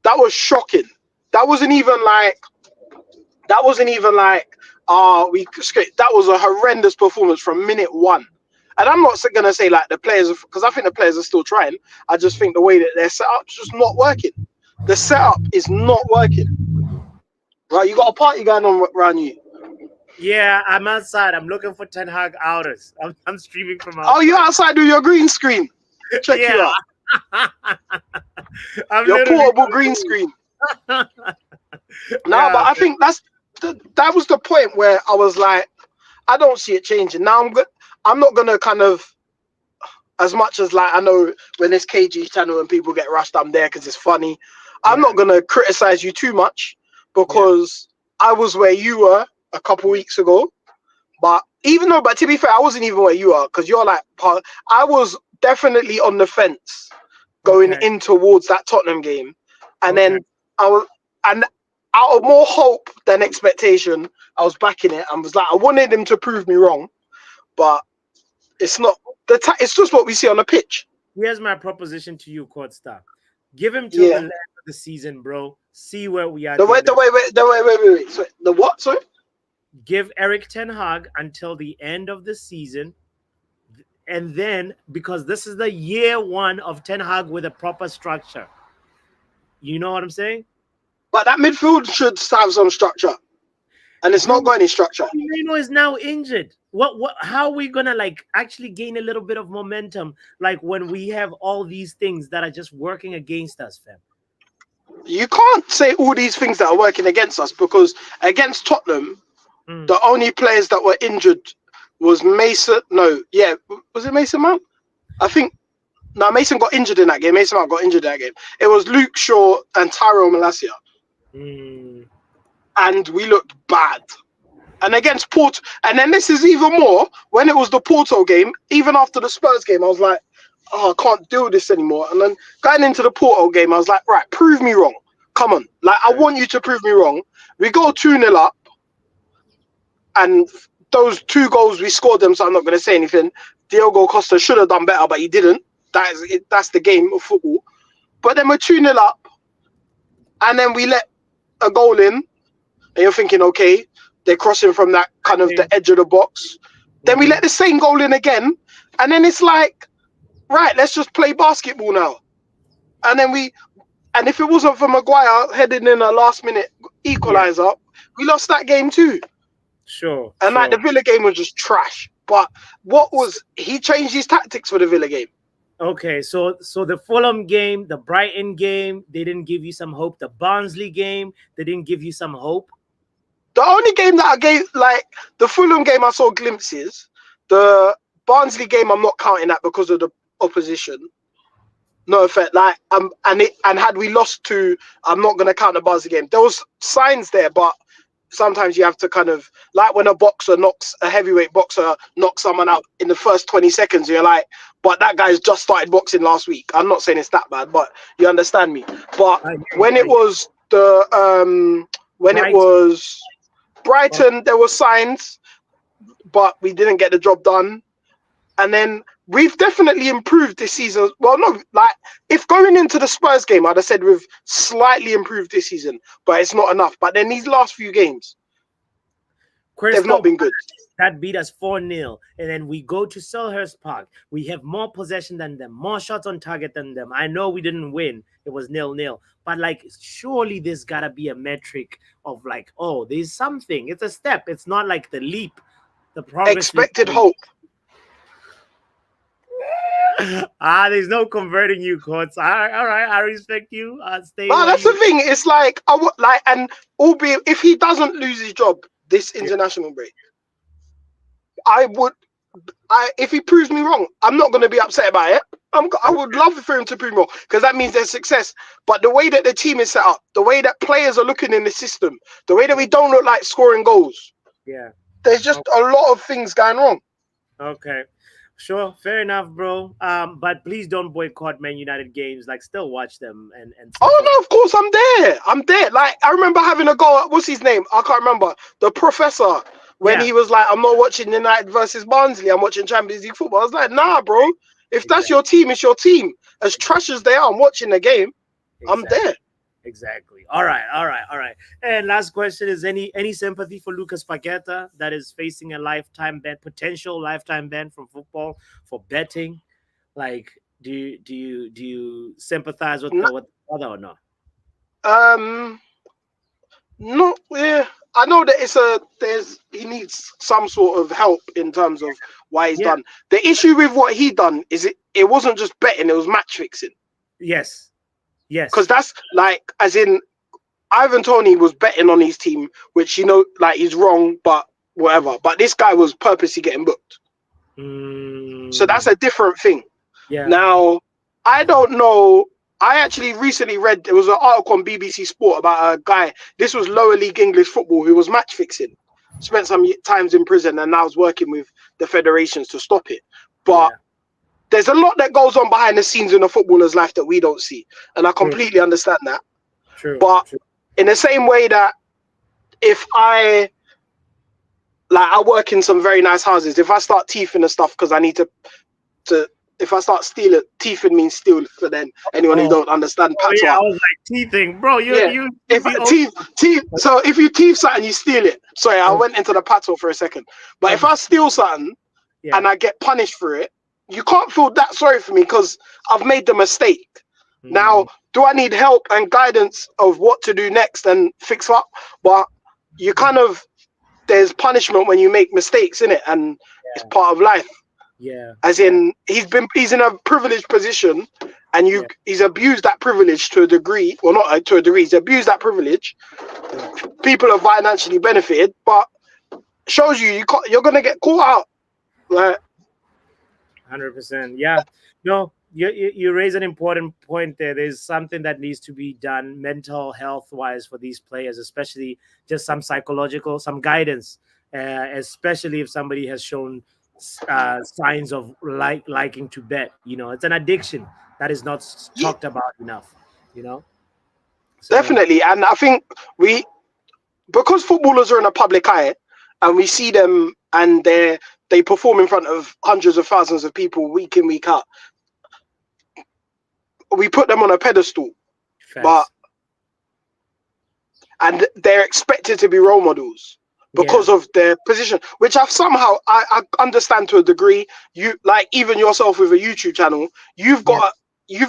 S6: That was shocking. That wasn't even like. That wasn't even like. That was a horrendous performance from minute one. And I'm not gonna say like the players, because I think the players are still trying. I just think the way that they're set up is just not working. The setup is not working. Right, you got a party going on around you.
S1: Yeah, I'm outside. I'm looking for Ten Hag outers. I'm streaming from
S6: Oh, you
S1: outside.
S6: outside with your green screen. Check you
S1: Yeah,
S6: out.
S1: I'm
S6: Your
S1: literally.
S6: portable green screen. No, but
S1: Yeah,
S6: I think that was the point where I was like, I don't see it changing. Now I'm good. I'm not gonna kind of as much as like I know when it's KG channel and people get rushed, I'm there because it's funny. I'm
S1: yeah,
S6: not gonna criticize you too much
S1: yeah.
S6: because I was where you were a couple weeks ago. But to be fair, I wasn't even where you are because you're like I was definitely on the fence going
S1: Okay,
S6: in towards that Tottenham game, and
S1: okay.
S6: then I was and out of more hope than expectation, I was backing it. I was like, I wanted him to prove me wrong, but it's not it's just what we see on the pitch.
S1: Here's my proposition to you, Court Star. Give him till the
S6: Yeah.
S1: end of the season, bro. See where we are
S6: The
S1: at the
S6: wait,
S1: end
S6: the
S1: of.
S6: wait, the wait. So, the what? Sorry.
S1: Give Eric Ten Hag until the end of the season, and then because this is the year one of Ten Hag with a proper structure. You know what I'm saying?
S6: But that midfield should have some structure, and it's
S1: Bro,
S6: not got any structure.
S1: Firmino is now injured. How are we gonna like actually gain a little bit of momentum like when we have all these things that are just working against us, fam?
S6: You can't say all these things that are working against us because against Tottenham,
S1: Mm.
S6: the only players that were injured was Mason. No, yeah, was it Mason Mount? I think no, Mason got injured in that game. Mason Mount got injured in that game. It was Luke Shaw and Tyrell Malacia.
S1: Mm.
S6: and we looked bad. And against Porto, and then this is even more when it was the Porto game. Even after the Spurs game, I was like, "Oh, I can't do this anymore." And then going into the Porto game, I was like, "Right, prove me wrong. Come on, like I want you to prove me wrong." We go 2-0 up, and those 2 goals we scored them. So I'm not going to say anything. Diogo Costa should have done better, but he didn't. That is it. That's the game of football. But then we're 2-0 up, and then we let a goal in, and you're thinking, okay, they're crossing from that kind of the edge of the box. Then we let the same goal in again, and then it's like, right, let's just play basketball now. And then and if it wasn't for Maguire heading in a last minute equaliser, we lost that game too.
S1: Sure.
S6: And like the Villa game was just trash. But he changed his tactics for the Villa game.
S1: Okay, so the Fulham game, the Brighton game, they didn't give you some hope. The Barnsley game, they didn't give you some hope.
S6: The only game that I gave, like the Fulham game, I saw glimpses. The Barnsley game, I'm not counting that because of the opposition. No effect. Like and had we lost to, I'm not gonna count the Barnsley game. There was signs there, but sometimes you have to kind of, like when a heavyweight boxer knocks someone out in the first 20 seconds, you're like, but that guy's just started boxing last week. I'm not saying it's that bad, but you understand me. But when it was Brighton, there were signs, but we didn't get the job done. And then we've definitely improved this season. Well, no, like if going into the Spurs game, I'd have said we've slightly improved this season, but it's not enough. But then these last few games, they've not been good.
S1: That beat us 4-0. And then we go to Selhurst Park. We have more possession than them, more shots on target than them. I know we didn't win. It was 0-0. But like, surely there's got to be a metric of like, oh, there's something. It's a step. It's not like the leap. The progress.
S6: Expected hope.
S1: There's no converting you, Courts. All right, I respect you. Stay.
S6: No, that's the thing. It's like and albeit if he doesn't lose his job this international break, if he proves me wrong, I'm not going to be upset about it. I would love for him to prove me wrong because that means there's success. But the way that the team is set up, the way that players are looking in the system, the way that we don't look like scoring goals, there's just a lot of things going wrong.
S1: Okay. Sure, fair enough, bro. But please don't boycott Man United games. Like, still watch them and.
S6: Oh no, of course I'm there. Like, I remember having a goal. What's his name? I can't remember. The professor when he was like, "I'm not watching United versus Barnsley. I'm watching Champions League football." I was like, "Nah, bro. If that's your team, it's your team. As trash as they are, I'm watching the game. I'm there."
S1: Exactly. All right. And last question is: any sympathy for Lucas Paqueta that is facing a potential lifetime ban from football for betting? Like, do you sympathize with the other or not?
S6: No. Yeah, I know that he needs some sort of help in terms of why he's done. The issue with what he done is it wasn't just betting; it was match fixing.
S1: Yes.
S6: Because that's like, as in, Ivan Toney was betting on his team, which like he's wrong, but whatever. But this guy was purposely getting booked. So that's a different thing.
S1: Yeah.
S6: Now, I don't know. I actually recently read, there was an article on BBC Sport about a guy. This was lower league English football who was match fixing. Spent some times in prison and now is working with the federations to stop it. But there's a lot that goes on behind the scenes in a footballer's life that we don't see. And I completely understand that.
S1: True.
S6: But in the same way that if I work in some very nice houses, if I start teething and stuff because I need to if I start stealing, teething means steal for then anyone who don't understand patois.
S1: I was like teething, bro.
S6: So if you teeth something, you steal it. Sorry, I went into the patois for a second. But if I steal something and I get punished for it, you can't feel that sorry for me because I've made the mistake. Now, do I need help and guidance of what to do next and fix up? But you there's punishment when you make mistakes, innit? And it's part of life.
S1: Yeah.
S6: As in, he's in a privileged position, and he's abused that privilege to a degree. Well, not to a degree. He's abused that privilege. People have financially benefited, but shows you're gonna get caught out. Like,
S1: 100%. Yeah. No, you raise an important point there. There's something that needs to be done mental health wise for these players, especially just some psychological, some guidance, especially if somebody has shown signs of liking to bet. It's an addiction that is not
S6: Yeah,
S1: talked about enough. You know, so
S6: definitely. And I think because footballers are in a public eye, and we see them and they perform in front of hundreds of thousands of people week in, week out. We put them on a pedestal, but
S1: facts.
S6: and they're expected to be role models
S1: Yeah,
S6: because of their position, which I understand to a degree. You, like, even yourself with a YouTube channel, you've
S1: yeah,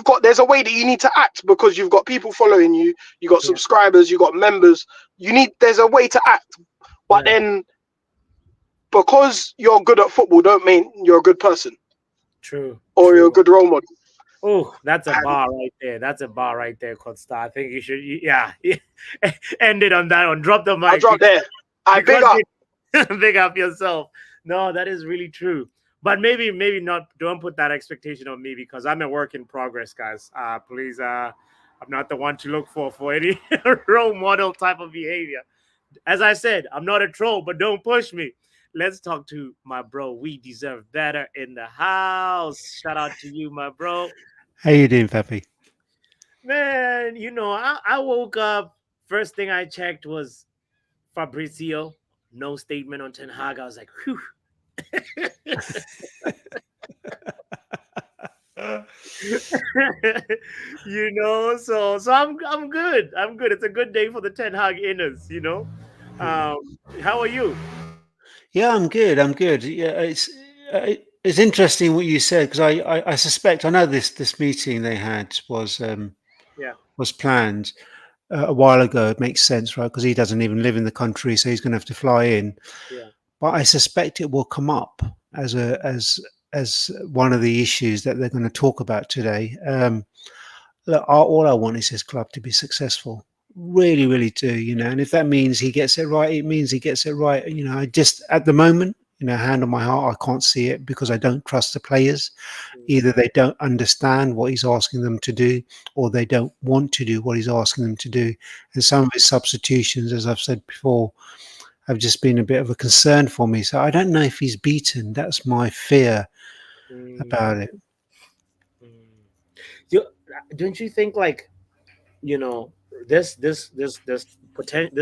S6: got there's a way that you need to act because you've got people following you, you got
S1: yeah,
S6: subscribers, you got members. There's a way to act, but
S1: yeah.
S6: then because you're good at football don't mean you're a good person
S1: True,
S6: or you're a
S1: true.
S6: good role model.
S1: Oh, that's a
S6: And
S1: bar right there. That's a bar right there, Costa. I think you should, yeah, end it on that one. Drop the
S6: I'll
S1: mic
S6: drop there. I big
S1: because
S6: up.
S1: big up yourself. No, that is really true. But maybe not. Don't put that expectation on me because I'm a work in progress, guys. Please, I'm not the one to look for any role model type of behavior. As I said, I'm not a troll, but don't push me. Let's talk to my bro. We deserve better in the house. Shout out to you, my bro.
S7: How you doing, Peppy?
S1: Man, I woke up. First thing I checked was Fabrizio. No statement on Ten Hag. I was like, whew. So I'm good. I'm good. It's a good day for the Ten Hag inners. Um, how are you?
S7: Yeah, I'm good. I'm good. Yeah, it's interesting what you said because I suspect I know this meeting they had
S1: Yeah,
S7: was planned a while ago. It makes sense, right? Because he doesn't even live in the country, so he's going to have to fly in.
S1: yeah.
S7: But I suspect it will come up as one of the issues that they're going to talk about today. Look, all I want is his club to be successful. Really, really do, And if that means he gets it right, it means he gets it right. I just at the moment, hand on my heart, I can't see it because I don't trust the players.
S1: Mm,
S7: Either they don't understand what he's asking them to do, or they don't want to do what he's asking them to do. And some of his substitutions, as I've said before, have just been a bit of a concern for me. So I don't know if he's beaten. That's my fear
S1: mm,
S7: about it.
S1: mm. You, don't you think like you know this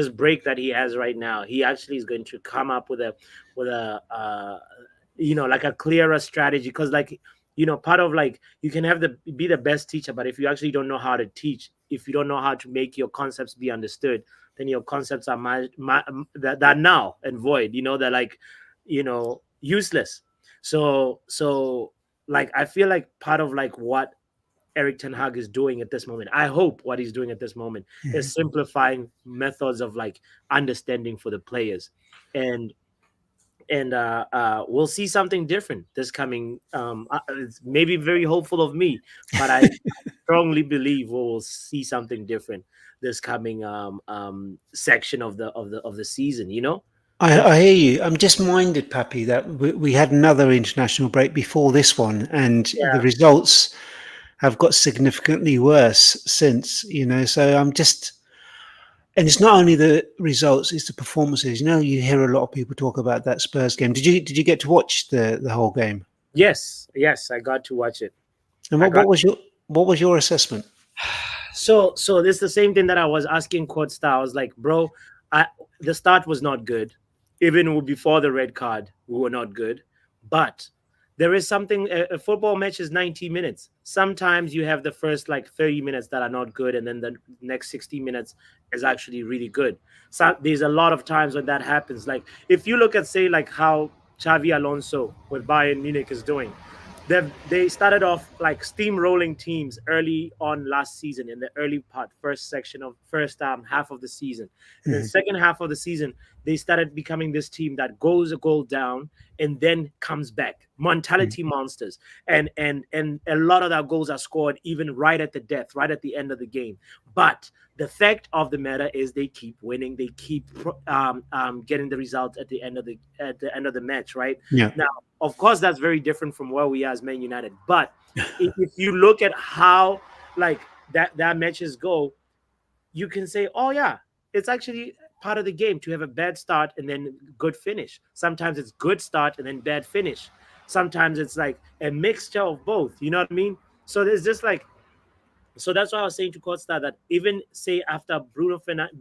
S1: break that he has right now, he actually is going to come up with a like a clearer strategy because like part of like you can have be the best teacher, but if you actually don't know how to teach, if you don't know how to make your concepts be understood, then your concepts are that null and void, they're like useless. So like I feel like part of like what Eric Ten Hag is doing at this moment. I hope what he's doing at this moment
S7: Yeah.
S1: is simplifying methods of like understanding for the players, and we'll see something different this coming. It's maybe very hopeful of me, but I strongly believe we'll see something different this coming section of the season.
S7: I hear you. I'm just minded, Pappy, that we had another international break before this one, and the
S1: Yeah,
S7: results have got significantly worse since. So I'm just, and it's not only the results; it's the performances. You hear a lot of people talk about that Spurs game. Did you get to watch the whole game?
S1: yes, I got to watch it.
S7: And
S1: I
S7: what
S1: got
S7: was your assessment?
S1: so this is the same thing that I was asking Court Star. I was like, bro, the start was not good. Even before the red card, we were not good. But there is something. A football match is 90 minutes. Sometimes you have the first like 30 minutes that are not good, and then the next 60 minutes is actually really good. So there's a lot of times when that happens. Like if you look at say like how Xavi Alonso with Bayern Munich is doing, they started off like steamrolling teams early on last season in the early part, first section of first half of the season, and then
S7: Mhm.
S1: second half of the season they started becoming this team that goes a goal down and then comes back. Mentality monsters. And a lot of their goals are scored even right at the death, right at the end of the game. But the fact of the matter is they keep winning. They keep getting the results at the end of the match, right?
S7: Yeah.
S1: Now, of course, that's very different from where we are as Man United. But if you look at how like that matches go, you can say, oh yeah, it's actually part of the game to have a bad start and then good finish. Sometimes it's good start and then bad finish. Sometimes it's like a mixture of both. You know what I mean? So there's just like, so that's why I was saying to Costa that even say after Bruno Fernandez,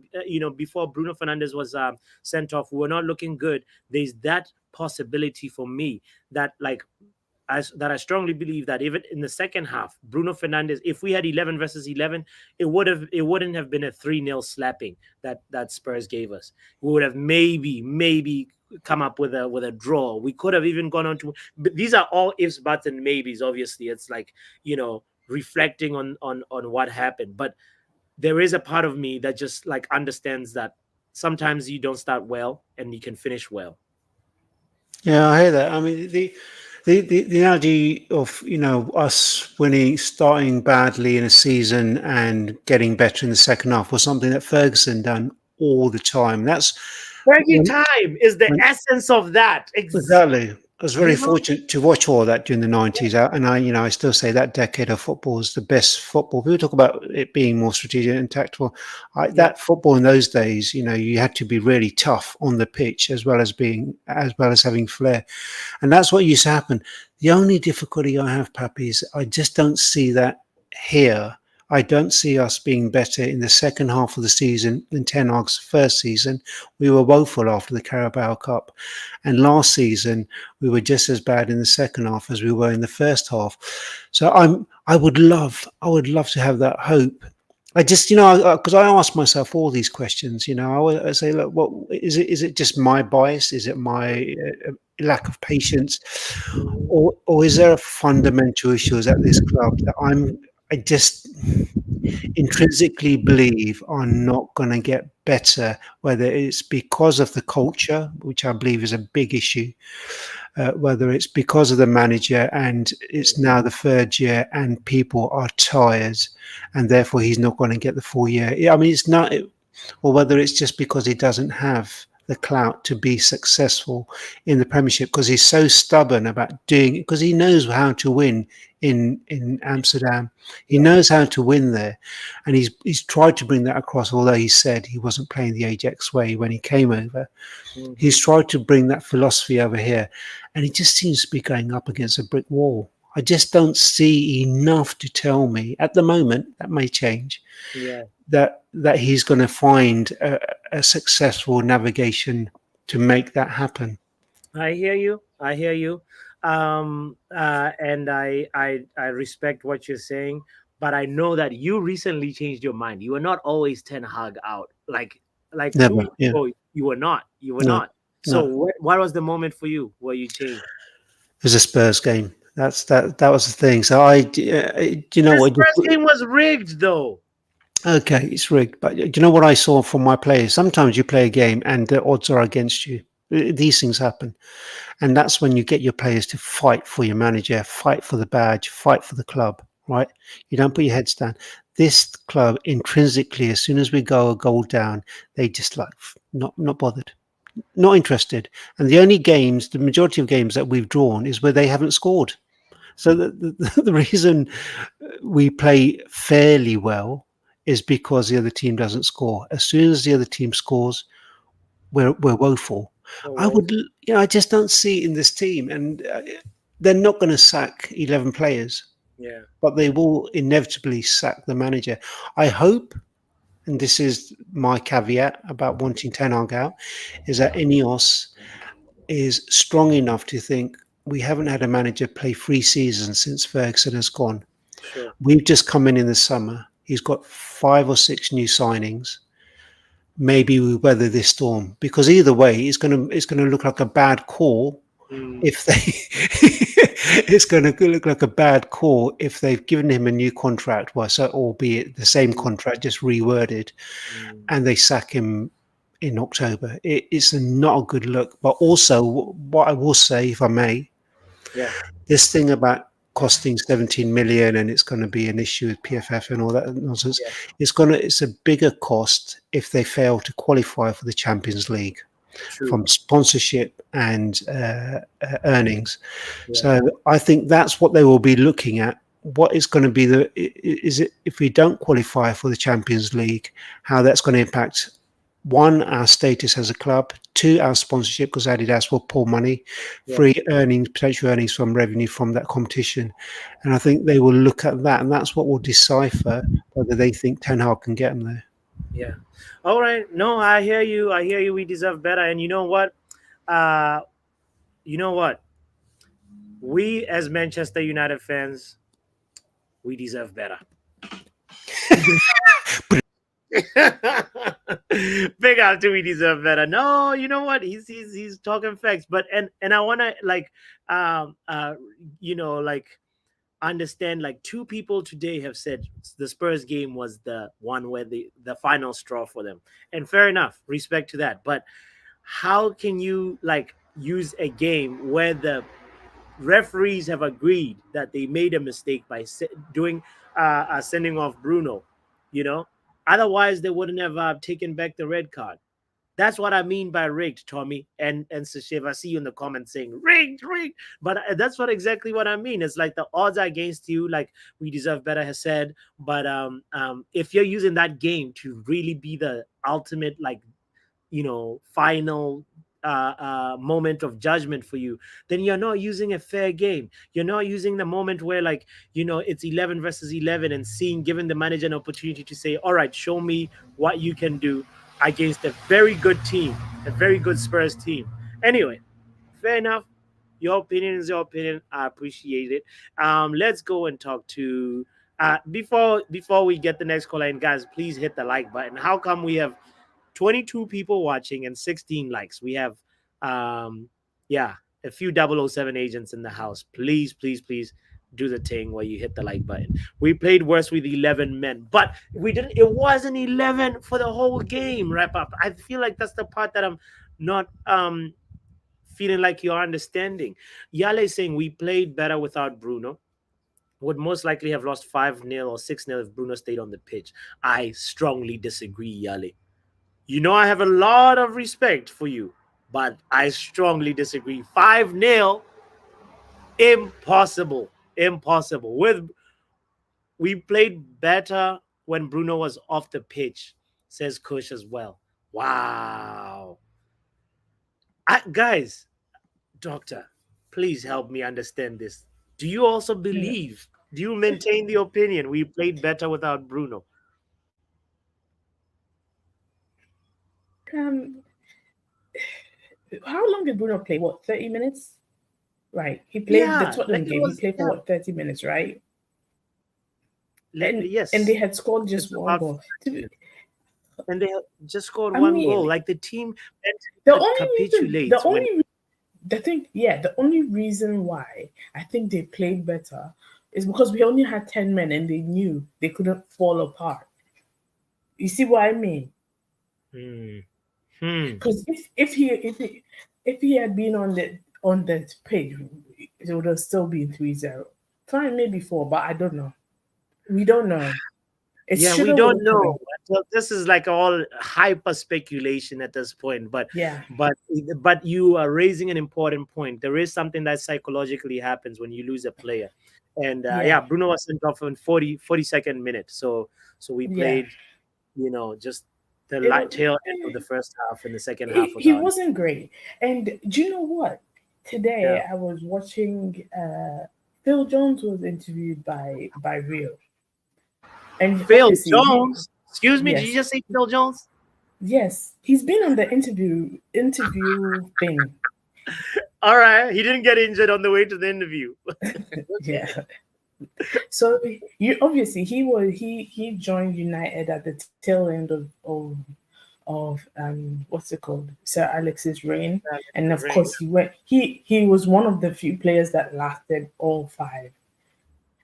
S1: before Bruno Fernandez was sent off, we were not looking good. There's that possibility for me that like that I strongly believe that even in the second half, Bruno Fernandez, if we had 11 versus 11, it wouldn't have been a 3-0 slapping that Spurs gave us. We would have maybe come up with a draw. We could have even gone on to, but these are all ifs, buts, and maybes. Obviously, it's like, reflecting on what happened. But there is a part of me that just like understands that sometimes you don't start well and you can finish well.
S7: Yeah, I hear that. I mean, the analogy of us winning, starting badly in a season and getting better in the second half was something that Ferguson done all the time. That's
S1: Fergie
S7: when,
S1: time is the
S7: when
S1: essence of that.
S7: exactly. I was very
S1: You know?
S7: fortunate to watch all that during the 90s, and I still say that decade of football is the best football. People talk about it being more strategic and tactical.
S1: Yeah.
S7: That football in those days, you had to be really tough on the pitch as well as having flair. And that's what used to happen. The only difficulty I have, Pappy, is I just don't see that here. I don't see us being better in the second half of the season than Ten Hag's first season. We were woeful after the Carabao Cup. And last season, we were just as bad in the second half as we were in the first half. So I would love to have that hope. I just, because I ask myself all these questions, I say, look, what is it? Is it just my bias? Is it my lack of patience, or is there a fundamental issues at this club that I just intrinsically believe are not going to get better, whether it's because of the culture, which I believe is a big issue, whether it's because of the manager and it's now the third year and people are tired and therefore he's not going to get the full year. I mean, it's not, or whether it's just because he doesn't have the clout to be successful in the Premiership because he's so stubborn about doing it, because he knows how to win in Amsterdam. He knows how to win there, and he's tried to bring that across, although he said he wasn't playing the Ajax way when he came over. He's tried to bring that philosophy over here, and he just seems to be going up against a brick wall. I just don't see enough to tell me at the moment, that may change, that he's going to find a successful navigation to make that happen.
S1: I hear you. And I respect what you're saying, but I know that you recently changed your mind. You were not always Ten Hag out. Like
S7: Never,
S1: 2 weeks ago, you were not.
S7: No.
S1: So what was the moment for you where you changed?
S7: It was a Spurs game. That was the thing. So
S1: The first game was rigged, though.
S7: Okay, it's rigged. But do you know what I saw from my players? Sometimes you play a game and the odds are against you. These things happen. And that's when you get your players to fight for your manager, fight for the badge, fight for the club, right? You don't put your heads down. This club intrinsically, as soon as we go a goal down, they just like not bothered, not interested. And the majority of games that we've drawn is where they haven't scored. So the reason we play fairly well is because the other team doesn't score. As soon as the other team scores, we're woeful. I just don't see it in this team, and they're not going to sack 11 players.
S1: Yeah.
S7: But they will inevitably sack the manager. I hope, and this is my caveat about wanting Ten Hag out, is that Ineos is strong enough to think we haven't had a manager play 3 seasons since Ferguson has gone.
S1: Sure.
S7: We've just come in the summer. He's got 5 or 6 new signings. Maybe we weather this storm, because either way, it's going to look like a bad call if they. It's going to look like a bad call if they've given him a new contract, albeit the same contract, just reworded, and they sack him in October. It's not a good look. But also, what I will say, if I may,
S1: Yeah.
S7: this thing about costing 17 million and it's going to be an issue with PFF and all that nonsense.
S1: Yeah.
S7: It's a bigger cost if they fail to qualify for the Champions League
S1: True.
S7: from sponsorship and earnings.
S1: Yeah.
S7: So I think that's what they will be looking at. What is going to be is it if we don't qualify for the Champions League, how that's going to impact, one, our status as a club, two, our sponsorship, because Adidas will pull money,
S1: Yeah.
S7: three, potential earnings from revenue from that competition. And I think they will look at that, and that's what will decipher whether they think Ten Hag can get them there.
S1: Yeah. All right. No, I hear you. I hear you. We deserve better. And you know what? Uh, you know what? We as Manchester United fans, we deserve better. Big up to we deserve better. No, you know what? He's talking facts. But and I wanna like you know, like understand, like two people today have said the Spurs game was the one where the final straw for them. And fair enough, respect to that. But how can you like use a game where the referees have agreed that they made a mistake by doing sending off Bruno, you know? Otherwise, they wouldn't have taken back the red card. That's what I mean by rigged, Tommy and Sashiv. I see you in the comments saying rigged, rigged. But that's what exactly what I mean. It's like the odds are against you, like we deserve better has said. But if you're using that game to really be the ultimate, like, you know, final moment of judgment for you, then you're not using a fair game. You're not using the moment where, like, you know, it's 11 versus 11 and giving the manager an opportunity to say, all right, show me what you can do against a very good team, a very good Spurs team. Anyway, fair enough. Your opinion is your opinion. I appreciate it. Let's go and talk to before we get the next caller in, guys, please hit the like button. How come we have 22 people watching and 16 likes? We have yeah, a few 007 agents in the house. Please do the thing where you hit the like button. We played worse with 11 men, but we didn't. It wasn't 11 for the whole game. Wrap up. I feel like that's the part that I'm not feeling like you're understanding. Yale is saying we played better without Bruno. Would most likely have lost 5-0 or 6-0 if Bruno stayed on the pitch. I strongly disagree, Yale. You know I have a lot of respect for you, but I strongly disagree. 5-0, impossible. We played better when Bruno was off the pitch, says Kush as well. Wow. Guys, doctor, please help me understand this. Do you also believe, do you maintain the opinion we played better without Bruno?
S8: How long did Bruno play? What, 30 minutes? Right. He played the Tottenham game. He played for what, 30 minutes, right?
S1: Yes.
S8: And they had scored just one goal.
S1: And they just scored one goal. Like the team
S8: the only reason why I think they played better is because we only had 10 men and they knew they couldn't fall apart. You see what I mean? Because if he had been on that page, it would have still been 3-0. Fine, maybe 4, but I don't know. We don't know.
S1: We don't know. Well, this is like all hyper speculation at this point. But but you are raising an important point. There is something that psychologically happens when you lose a player. And Bruno was sent off in 42nd minute. So we played, you know, just the tail end of the first half and the second half.
S8: He wasn't great. And do you know what? Today I was watching Phil Jones was interviewed by Rio. And
S1: Phil Jones? Excuse me, did you just say Phil Jones?
S8: Yes. He's been on the interview thing.
S1: All right. He didn't get injured on the way to the interview.
S8: Yeah. So obviously he joined United at the tail end of what's it called, Sir Alex's reign, and of course he was one of the few players that lasted all 5,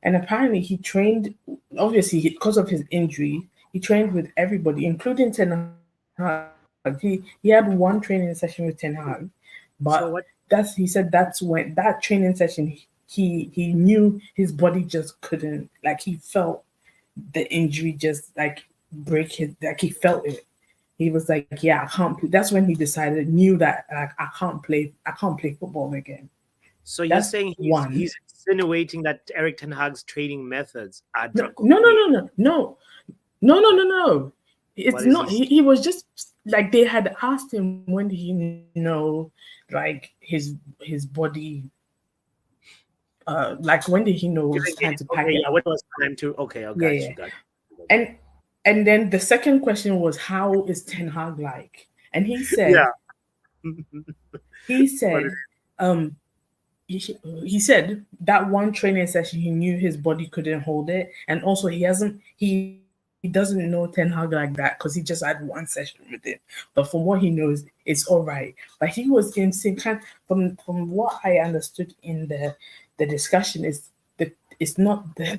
S8: and apparently he trained, obviously because of his injury, he trained with everybody, including Ten Hag, He had one training session with Ten Hag, but
S1: So what?
S8: he said that's when that training session he knew his body just couldn't, like, he felt the injury just like break his, like he felt it. He was like, yeah, I can't play. That's when he knew that, like, I can't play football again.
S1: So you're
S8: That's
S1: saying
S8: one.
S1: he's insinuating that Eric Ten Hag's training methods are
S8: No,
S1: draconian.
S8: no. It's
S1: What is
S8: not.
S1: he?
S8: He was just like, they had asked him, when did he know, like, his body, like, when did he know it was time to pack
S1: Okay,
S8: it
S1: yeah,
S8: up?
S1: when was time to? Okay, I got you. Got you.
S8: And then the second question was, how is Ten Hag like? And he said,
S1: Yeah.
S8: he
S1: What
S8: said,
S1: is-
S8: he said that one training session he knew his body couldn't hold it, and also he doesn't know Ten Hag like that because he just had one session with him. But from what he knows, it's all right. But he was in some kind, from what I understood in the discussion, is that it's not the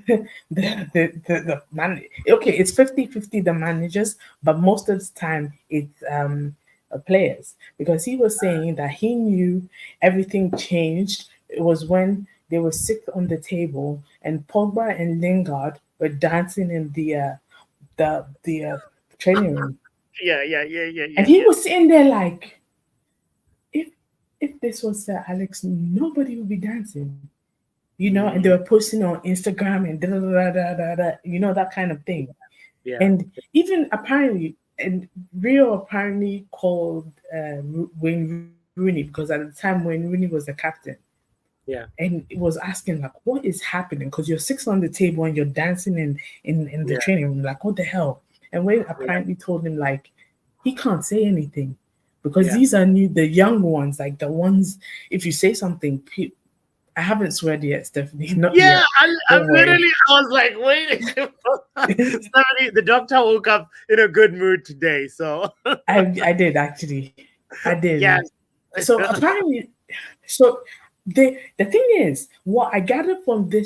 S8: man. Okay, it's 50-50 the managers, but most of the time it's players, because he was saying that he knew everything changed. It was when they were sick on the table and Pogba and Lingard were dancing in the training room,
S1: Yeah.
S8: and he was sitting there like, if this was Sir Alex, nobody would be dancing, and they were posting on Instagram and that kind of thing.
S1: Yeah.
S8: And even apparently, and Rio apparently called Wayne Rooney, because at the time Wayne Rooney was the captain.
S1: Yeah.
S8: And it was asking, like, what is happening? Because you're six on the table and you're dancing in the
S1: Yeah.
S8: training room. Like, what the hell? And Wayne apparently told him, like, he can't say anything because these are the young ones, like the ones, if you say something, I haven't sweared yet, Stephanie. Not
S1: Yeah,
S8: yet.
S1: I'm
S8: Don't worry.
S1: literally. I was like waiting. Stephanie, the doctor woke up in a good mood today, so
S8: I did, actually. I did.
S1: yes.
S8: So apparently, so the thing is, what I gathered from the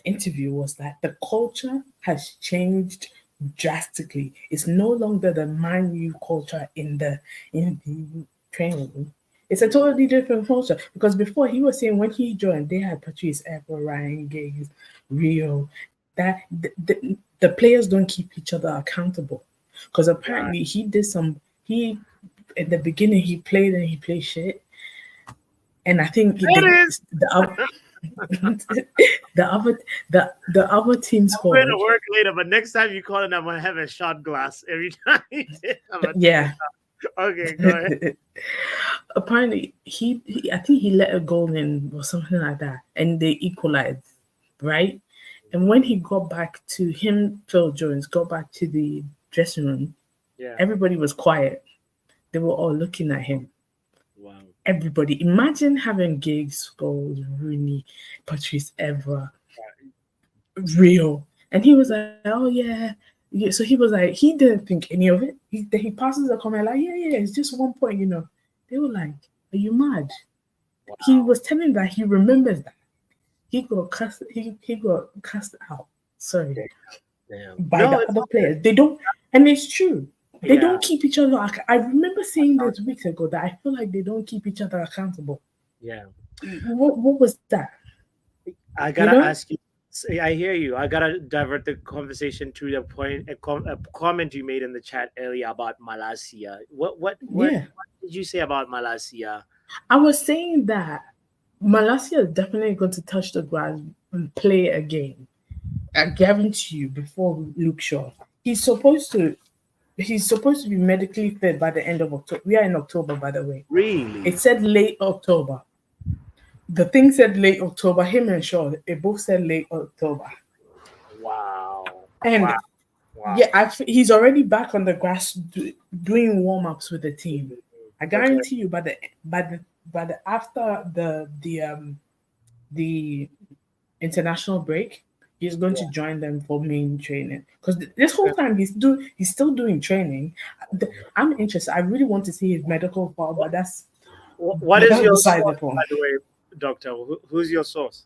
S8: interview was that the culture has changed drastically. It's no longer the Man U culture in the training room. It's a totally different culture, because before, he was saying when he joined, they had Patrice Evra, Ryan Giggs, Rio. That the players don't keep each other accountable, because apparently he did some. He at the beginning he played shit, and I think the other team
S1: I'm
S8: scored.
S1: going to work later, but next time you call it, I'm gonna have a shot glass every time.
S8: Yeah.
S1: Okay, go ahead.
S8: Apparently, I think he let a goal in or something like that, and they equalized, right? And when he got back to Phil Jones got back to the dressing room, everybody was quiet. They were all looking at him.
S1: Wow.
S8: Everybody. Imagine having Giggs, Scholes, Rooney, Patrice Evra, Rio. And he was like, oh, yeah. So he was like, he didn't think any of it. He passes a comment like, yeah, it's just 1 point, They were like, are you mad? Wow. He was telling that he remembers that. He got cast out. Sorry.
S1: Damn.
S8: By the other players. They don't, and it's true. They don't keep each other. I remember saying this weeks ago that I feel like they don't keep each other accountable.
S1: Yeah.
S8: What was that?
S1: I gotta ask you. I hear you. I gotta divert the conversation to the point. A comment you made in the chat earlier about Malacia. What did you say about Malacia?
S8: I was saying that Malacia is definitely going to touch the grass and play a game. I guarantee you, before Luke Shaw. He's supposed to be medically fit by the end of October. We are in October, by the way.
S1: Really?
S8: It said late October. The thing said late October. Him and Shaw, they both said late October.
S1: Wow.
S8: And yeah, he's already back on the grass doing warm-ups with the team. I guarantee you, after the international break, he's going to join them for main training, because this whole time he's still doing training. I'm interested. I really want to see his medical file, but that's
S1: what is your source, by the way, doctor? Who's your source?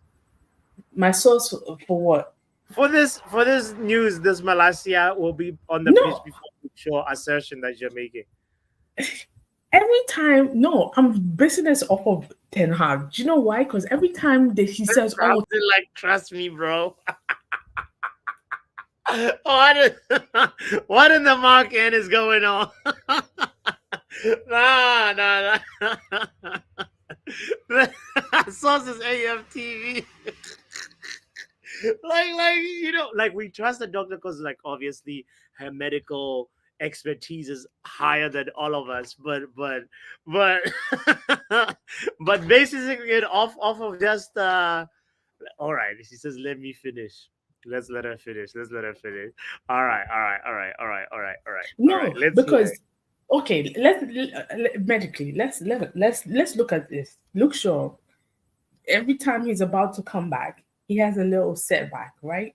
S8: My source for what?
S1: For this news, this Malaysia will be on the pitch
S8: No,
S1: before the show assertion that you're making.
S8: every time, no, I'm basing this off of Ten Hag. Do you know why? Because every time that he says,
S1: I'm
S8: "Oh,
S1: still like, trust me, bro. what, is, what in the mark end is going on? Nah. Sources AFTV. like we trust the doctor because like obviously her medical expertise is higher than all of us, but but basing it off of just all right. She says, let me finish. Let's let her finish. All right.
S8: no,"
S1: Let's hear it.
S8: because okay, medically, let's look at this. Look, sure, every time he's about to come back, he has a little setback, right?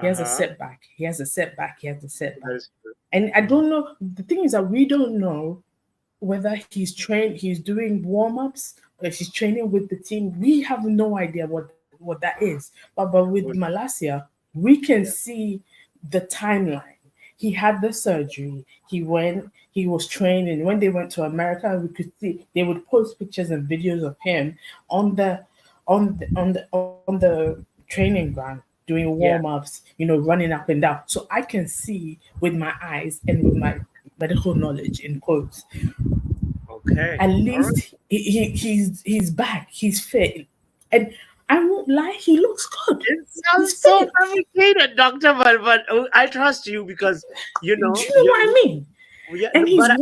S8: He has a
S1: Uh-huh.
S8: setback. He has a setback. He has a setback.
S1: That is true.
S8: And I don't know. The thing is that we don't know whether he's doing warm-ups, or if he's training with the team. We have no idea what that is. But with
S1: Good.
S8: Malasia, we can
S1: Yeah.
S8: see the timeline. He had the surgery. He was trained, and when they went to America, we could see they would post pictures and videos of him on the training ground doing
S1: Yeah.
S8: warm-ups, running up and down. So I can see with my eyes and with my medical knowledge in quotes,
S1: Okay.
S8: at
S1: All right.
S8: least he's back, he's fit, and I won't lie, he looks good.
S1: It
S8: He's
S1: sounds so
S8: fit.
S1: complicated, doctor, but I trust you because you
S8: Do
S1: know
S8: you know what I mean?
S1: yeah,
S8: And
S1: but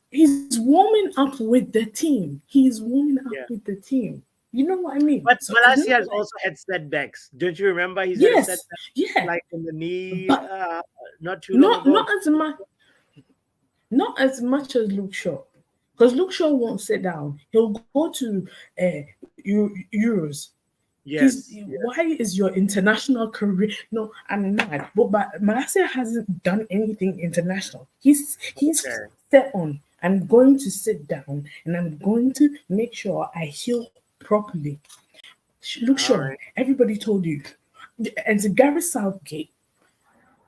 S8: he's warming up with the team. He's warming up
S1: yeah.
S8: with the team. You know what I mean?
S1: But
S8: So it's
S1: Malaysia
S8: not
S1: has
S8: like,
S1: also had setbacks. Don't you remember? He's had a
S8: yes,
S1: setback
S8: yeah,
S1: like in the knee
S8: but
S1: not too long
S8: not
S1: ago.
S8: not as much not as much as Luke Shaw, because Luke Shaw won't sit down. He'll go to Euros.
S1: Yes.
S8: Why is your international career? No, I'm mad. But Malasia hasn't done anything international. He's
S1: Okay.
S8: set on. I'm going to sit down and I'm going to make sure I heal properly. Look,
S1: All
S8: sure,
S1: right.
S8: everybody told you. And to Gary Southgate,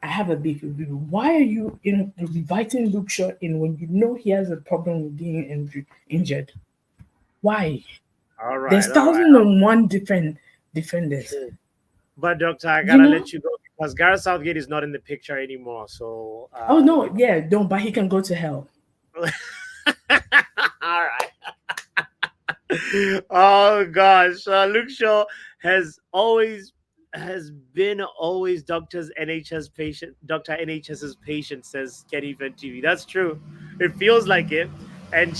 S8: I have a beef with you. Why are you inviting Luke Shaw in when you know he has a problem with being injured? Why?
S1: All
S8: There's
S1: right.
S8: 1,001 defenders.
S1: True. But doctor, I
S8: You
S1: gotta
S8: know?
S1: let you go because Gareth Southgate is not in the picture anymore. So
S8: Oh no, yeah, don't. But he can go to hell.
S1: all right. Oh gosh, Luke Shaw has been always Doctor NHS's patient, says Kenny Event TV. That's true. It feels like it. And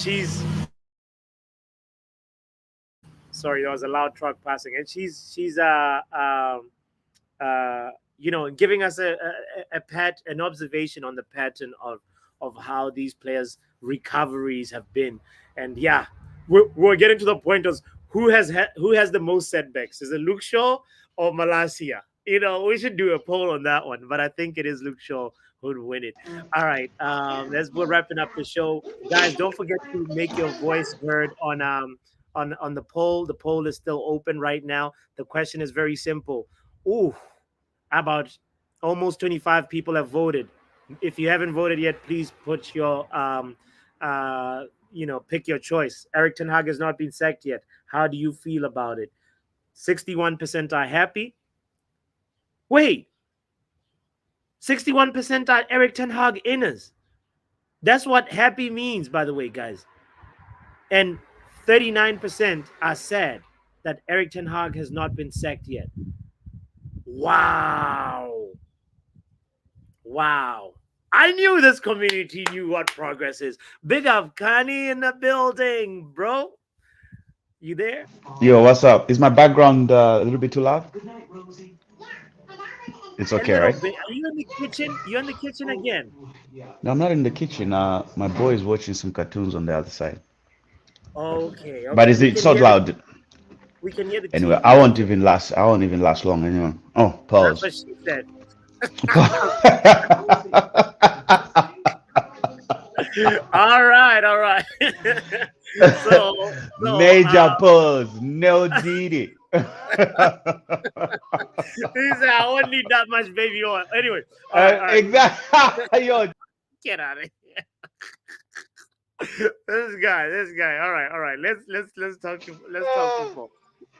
S1: sorry, there was a loud truck passing, and giving us an observation on the pattern of how these players' recoveries have been. And yeah, we're getting to the point of who has the most setbacks. Is it Luke Shaw or Malasia? We should do a poll on that one, but I think it is Luke Shaw who'd win it. All right, we're wrapping up the show, guys. Don't forget to make your voice heard on the poll. The poll is still open right now. The question is very simple. Ooh, about almost 25 people have voted. If you haven't voted yet, please put your pick your choice. Eric Ten Hag has not been sacked yet. How do you feel about it? 61% are happy. Wait, 61% are Eric Ten Hag inners. That's what happy means, by the way, guys. And 39% are sad that Eric Ten Hag has not been sacked yet. Wow. I knew this community knew what progress is. Big up Kani in the building, bro. You there?
S9: Yo, what's up? Is my background a little bit too loud? It's
S1: A
S9: okay,
S1: little
S9: right?
S1: bit. Are you in the kitchen? You're in the kitchen again.
S9: No, I'm not in the kitchen. My boy is watching some cartoons on the other side.
S1: Okay.
S9: But
S1: We
S9: it's
S1: can
S9: not
S1: hear
S9: loud.
S1: the
S9: Anyway,
S1: TV.
S9: I won't even last long anyway. Oh,
S1: That's
S9: pause.
S1: what she said. All right. so
S9: Major pause. No did it.
S1: He said, I won't need that much baby oil. Anyway, all right.
S9: Exactly. Yo,
S1: Get out of here. This guy. All right. Let's talk football.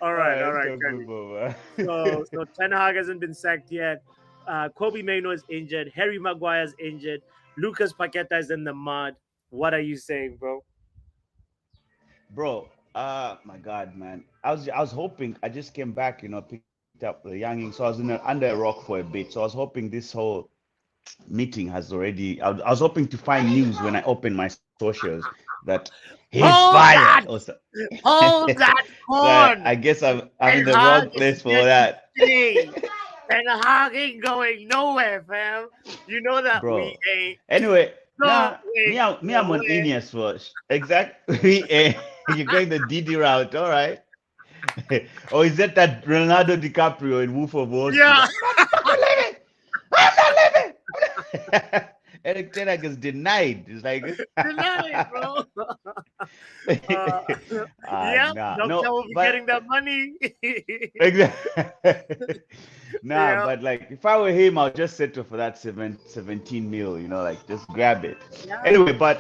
S1: All right,
S9: let's talk
S1: Kenny.
S9: football,
S1: So Ten Hag hasn't been sacked yet. Kobe Mainoo is injured. Harry Maguire is injured. Lucas Paqueta is in the mud. What are you saying, bro?
S9: bro. My God, man. I was hoping. I just came back, picked up the younging, so I was under a rock for a bit. So I was hoping this whole meeting has already. I was hoping to find news when I open my socials that he's
S1: Hold that!
S9: fired. Or so.
S1: Hold that
S9: But
S1: corn!
S9: I guess I'm
S1: Ten
S9: in the
S1: Hag
S9: wrong
S1: is
S9: place for
S1: here to
S9: that,
S1: stay. Ten Hag ain't going nowhere, fam. You know that we
S9: bro.
S1: ain't
S9: Anyway,
S1: going
S9: I'm on
S1: nowhere.
S9: Ineos watch. Exactly. You're going the Didi route, all right? Or is that Leonardo DiCaprio in Wolf of Wall Street?
S1: Yeah.
S9: I'm not fucking leaving. I'm not leaving. Eric Ten Hag is denied. It's like
S1: Deny it, bro. Yeah,
S9: no,
S1: doctor will be
S9: but
S1: getting that money.
S9: exactly.
S1: Yeah.
S9: But like if I were him, I'll just settle for that 17 mil, like just grab it.
S1: Yeah.
S9: Anyway, but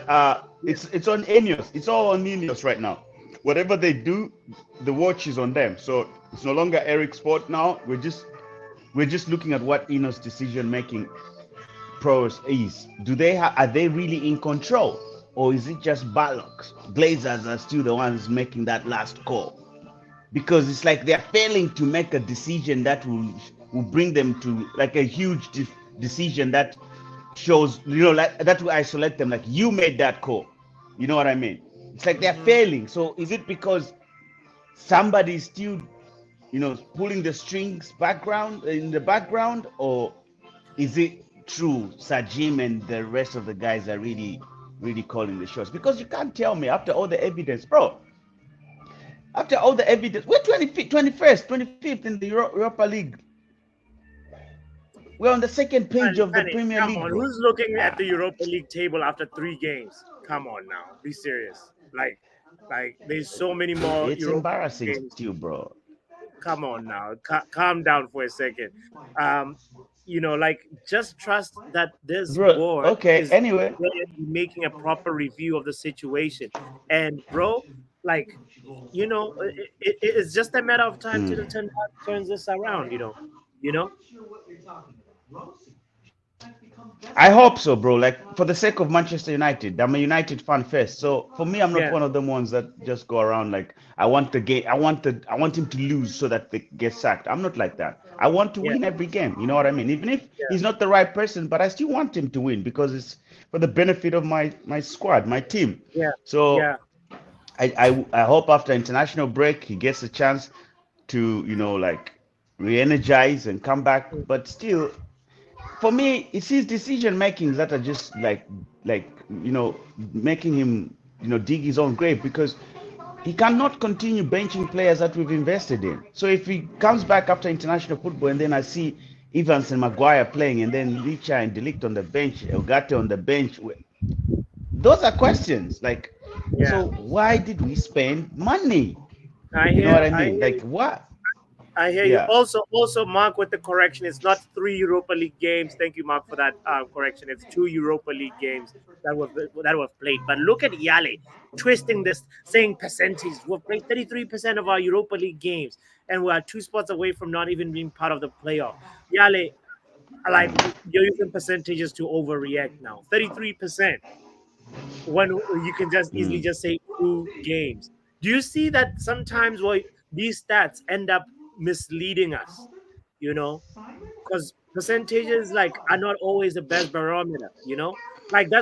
S9: it's on Ineos. It's all on Ineos right now. Whatever they do, the watch is on them. So it's no longer Eric's sport now. We're just looking at what Ineos decision making pros is. Are they really in control? Or is it just Ballogs? Glazers are still the ones making that last call. Because it's like they're failing to make a decision that will bring them to like a huge decision that shows, like that will isolate them. Like you made that call. You know what I mean? It's like they're failing. So is it because somebody is still, pulling the strings in the background, or is it true Sajim and the rest of the guys are really, really calling the shots? Because you can't tell me after all the evidence, bro. After all the evidence, we're 21st, 25th in the Europa League. We're on the second page of the
S1: Manny,
S9: Premier
S1: come
S9: League,
S1: on.
S9: bro.
S1: Who's looking at the Europa League table after 3 games? Come on now. Be serious. Like there's so many more
S9: It's
S1: Europa
S9: embarrassing
S1: games.
S9: still, bro.
S1: Come on now. Calm down for a second. Like just trust that this
S9: Bro,
S1: board
S9: okay,
S1: is
S9: anyway.
S1: making a proper review of the situation. And bro, like, it's just a matter of time till the Ten Hag turns this around. You know.
S9: I hope so, bro. Like for the sake of Manchester United, I'm a United fan first. So for me, I'm not
S1: Yeah.
S9: one of them ones that just go around like I want the game. I want him to lose so that they get sacked. I'm not like that. I want to
S1: Yeah.
S9: win every game. You know what I mean? Even if
S1: Yeah.
S9: he's not the right person, but I still want him to win because it's for the benefit of my squad, my team.
S1: Yeah.
S9: So
S1: Yeah.
S9: I hope after international break he gets a chance to like re-energize and come back. But still, for me, it's his decision makings that are just like making him dig his own grave because he cannot continue benching players that we've invested in. So if he comes back after international football and then I see Evans and Maguire playing and then Licha and Delict on the bench, Elgate on the bench, those are questions. Like,
S1: Yeah.
S9: so why did we spend money?
S1: I
S9: You know
S1: hear.
S9: what I
S1: I
S9: mean?
S1: hear.
S9: Like what?
S1: I hear you.
S9: Yeah.
S1: Also, Mark, with the correction, it's not 3 Europa League games. Thank you, Mark, for that correction. It's 2 Europa League games that were played. But look at Yale twisting this, saying percentages. We've played 33% of our Europa League games, and we are 2 spots away from not even being part of the playoff. Yale, like you're using percentages to overreact now. 33%. When you can just easily just say 2 games. Do you see that sometimes these stats end up misleading us? Because percentages are not always the best barometer. Like I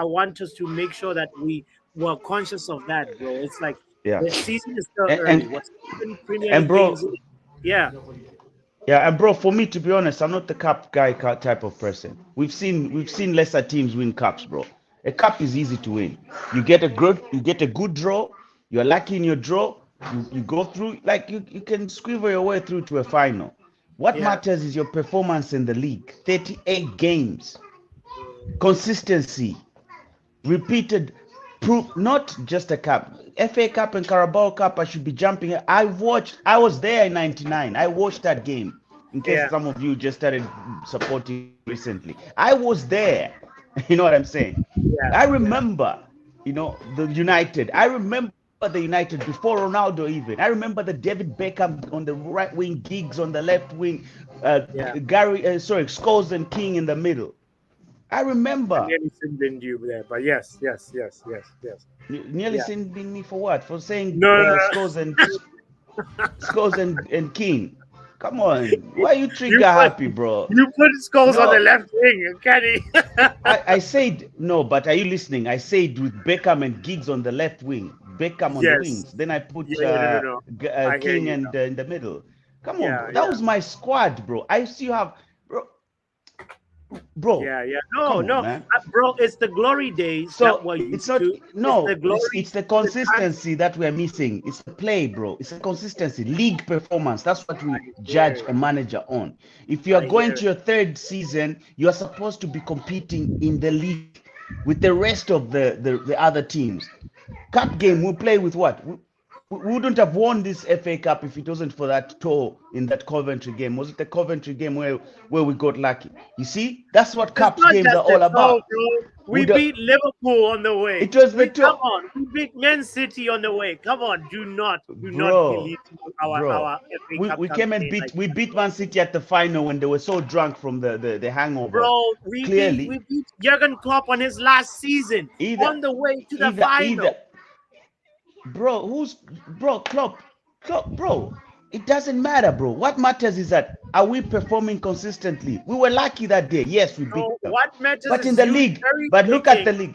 S1: want us to make sure that we were conscious of that, bro. It's like
S9: Yeah.
S1: the season is still
S9: And
S1: early. What 7 Premier
S9: and
S1: League
S9: bro,
S1: games in? Yeah.
S9: yeah, and bro, for me to be honest, I'm not the cup guy type of person. We've seen lesser teams win cups, bro. A cup is easy to win. You get a good draw. You're lucky in your draw. You go through like you can squiver your way through to a final. What
S1: Yeah.
S9: matters is your performance in the league. 38 games, consistency, repeated proof, not just a cup. FA Cup and Carabao Cup, I should be jumping. I was there in '99. I watched that game. In case
S1: Yeah.
S9: some of you just started supporting recently, I was there. You know what I'm saying?
S1: Yeah.
S9: I
S1: Yeah.
S9: remember, the United. I remember the United before Ronaldo even. I remember the David Beckham on the right wing, Giggs on the left wing,
S1: Yeah.
S9: Scholes and King in the middle. I
S1: I
S9: remember.
S1: nearly sinned you there, but yes, yes, yes, yes, yes.
S9: Nearly
S1: Yeah.
S9: seen me for what? For saying
S1: No, no,
S9: Scholes and King. Come on,
S1: no.
S9: why you
S1: You
S9: trigger
S1: put
S9: happy, bro?
S1: you put Skulls on the
S9: No,
S1: left wing, Kenny.
S9: I said no, but are you listening? I said with Beckham and Giggs on the left wing, Beckham on the
S1: Yes.
S9: wings. Then I put
S1: Yeah, yeah, no, no, no. I hear
S9: King
S1: you
S9: and
S1: now.
S9: in the middle. Come on,
S1: Yeah,
S9: bro. That
S1: yeah.
S9: was my squad, bro. I still have, bro.
S1: Yeah, yeah. No,
S9: Come on,
S1: no,
S9: man.
S1: bro. It's the glory days that
S9: So
S1: we're
S9: it's
S1: used
S9: not
S1: to. It's the
S9: no, it's
S1: glory,
S9: the
S1: the time.
S9: consistency that we're missing. It's the play, bro. It's the consistency, league performance. That's what we
S1: I hear
S9: judge
S1: it.
S9: a manager on. If you are
S1: I
S9: going
S1: hear
S9: to
S1: it.
S9: your third season, you are supposed to be competing in the league with the rest of the other teams. Cup
S1: Yeah.
S9: game, we play with what? We wouldn't have won this FA Cup if it wasn't for that tour in that Coventry game. Was it the Coventry game where we got lucky? You see, that's what
S1: It's
S9: Cups
S1: not
S9: games
S1: just
S9: are
S1: the
S9: all
S1: toe,
S9: about.
S1: bro. We
S9: Would have,
S1: beat Liverpool on the way.
S9: it was the
S1: We come
S9: tour,
S1: on. We beat Man City on the way. Come on. Do not
S9: bro,
S1: believe
S9: bro.
S1: our FA
S9: We,
S1: Cup
S9: we came and
S1: campaign
S9: beat
S1: like
S9: we
S1: that,
S9: beat
S1: bro.
S9: Man City at the final when they were so drunk from the hangover.
S1: Bro, we beat
S9: Clearly,
S1: we beat Jurgen Klopp on his last season
S9: either
S1: on the way to the
S9: either
S1: final.
S9: bro, Klopp, bro. It doesn't matter, bro. What matters is that are we performing consistently? We were lucky that day. Yes, we beat
S1: So
S9: them.
S1: what matters
S9: But in
S1: is
S9: the
S1: you
S9: league,
S1: cherry
S9: but look at the
S1: picking.
S9: league.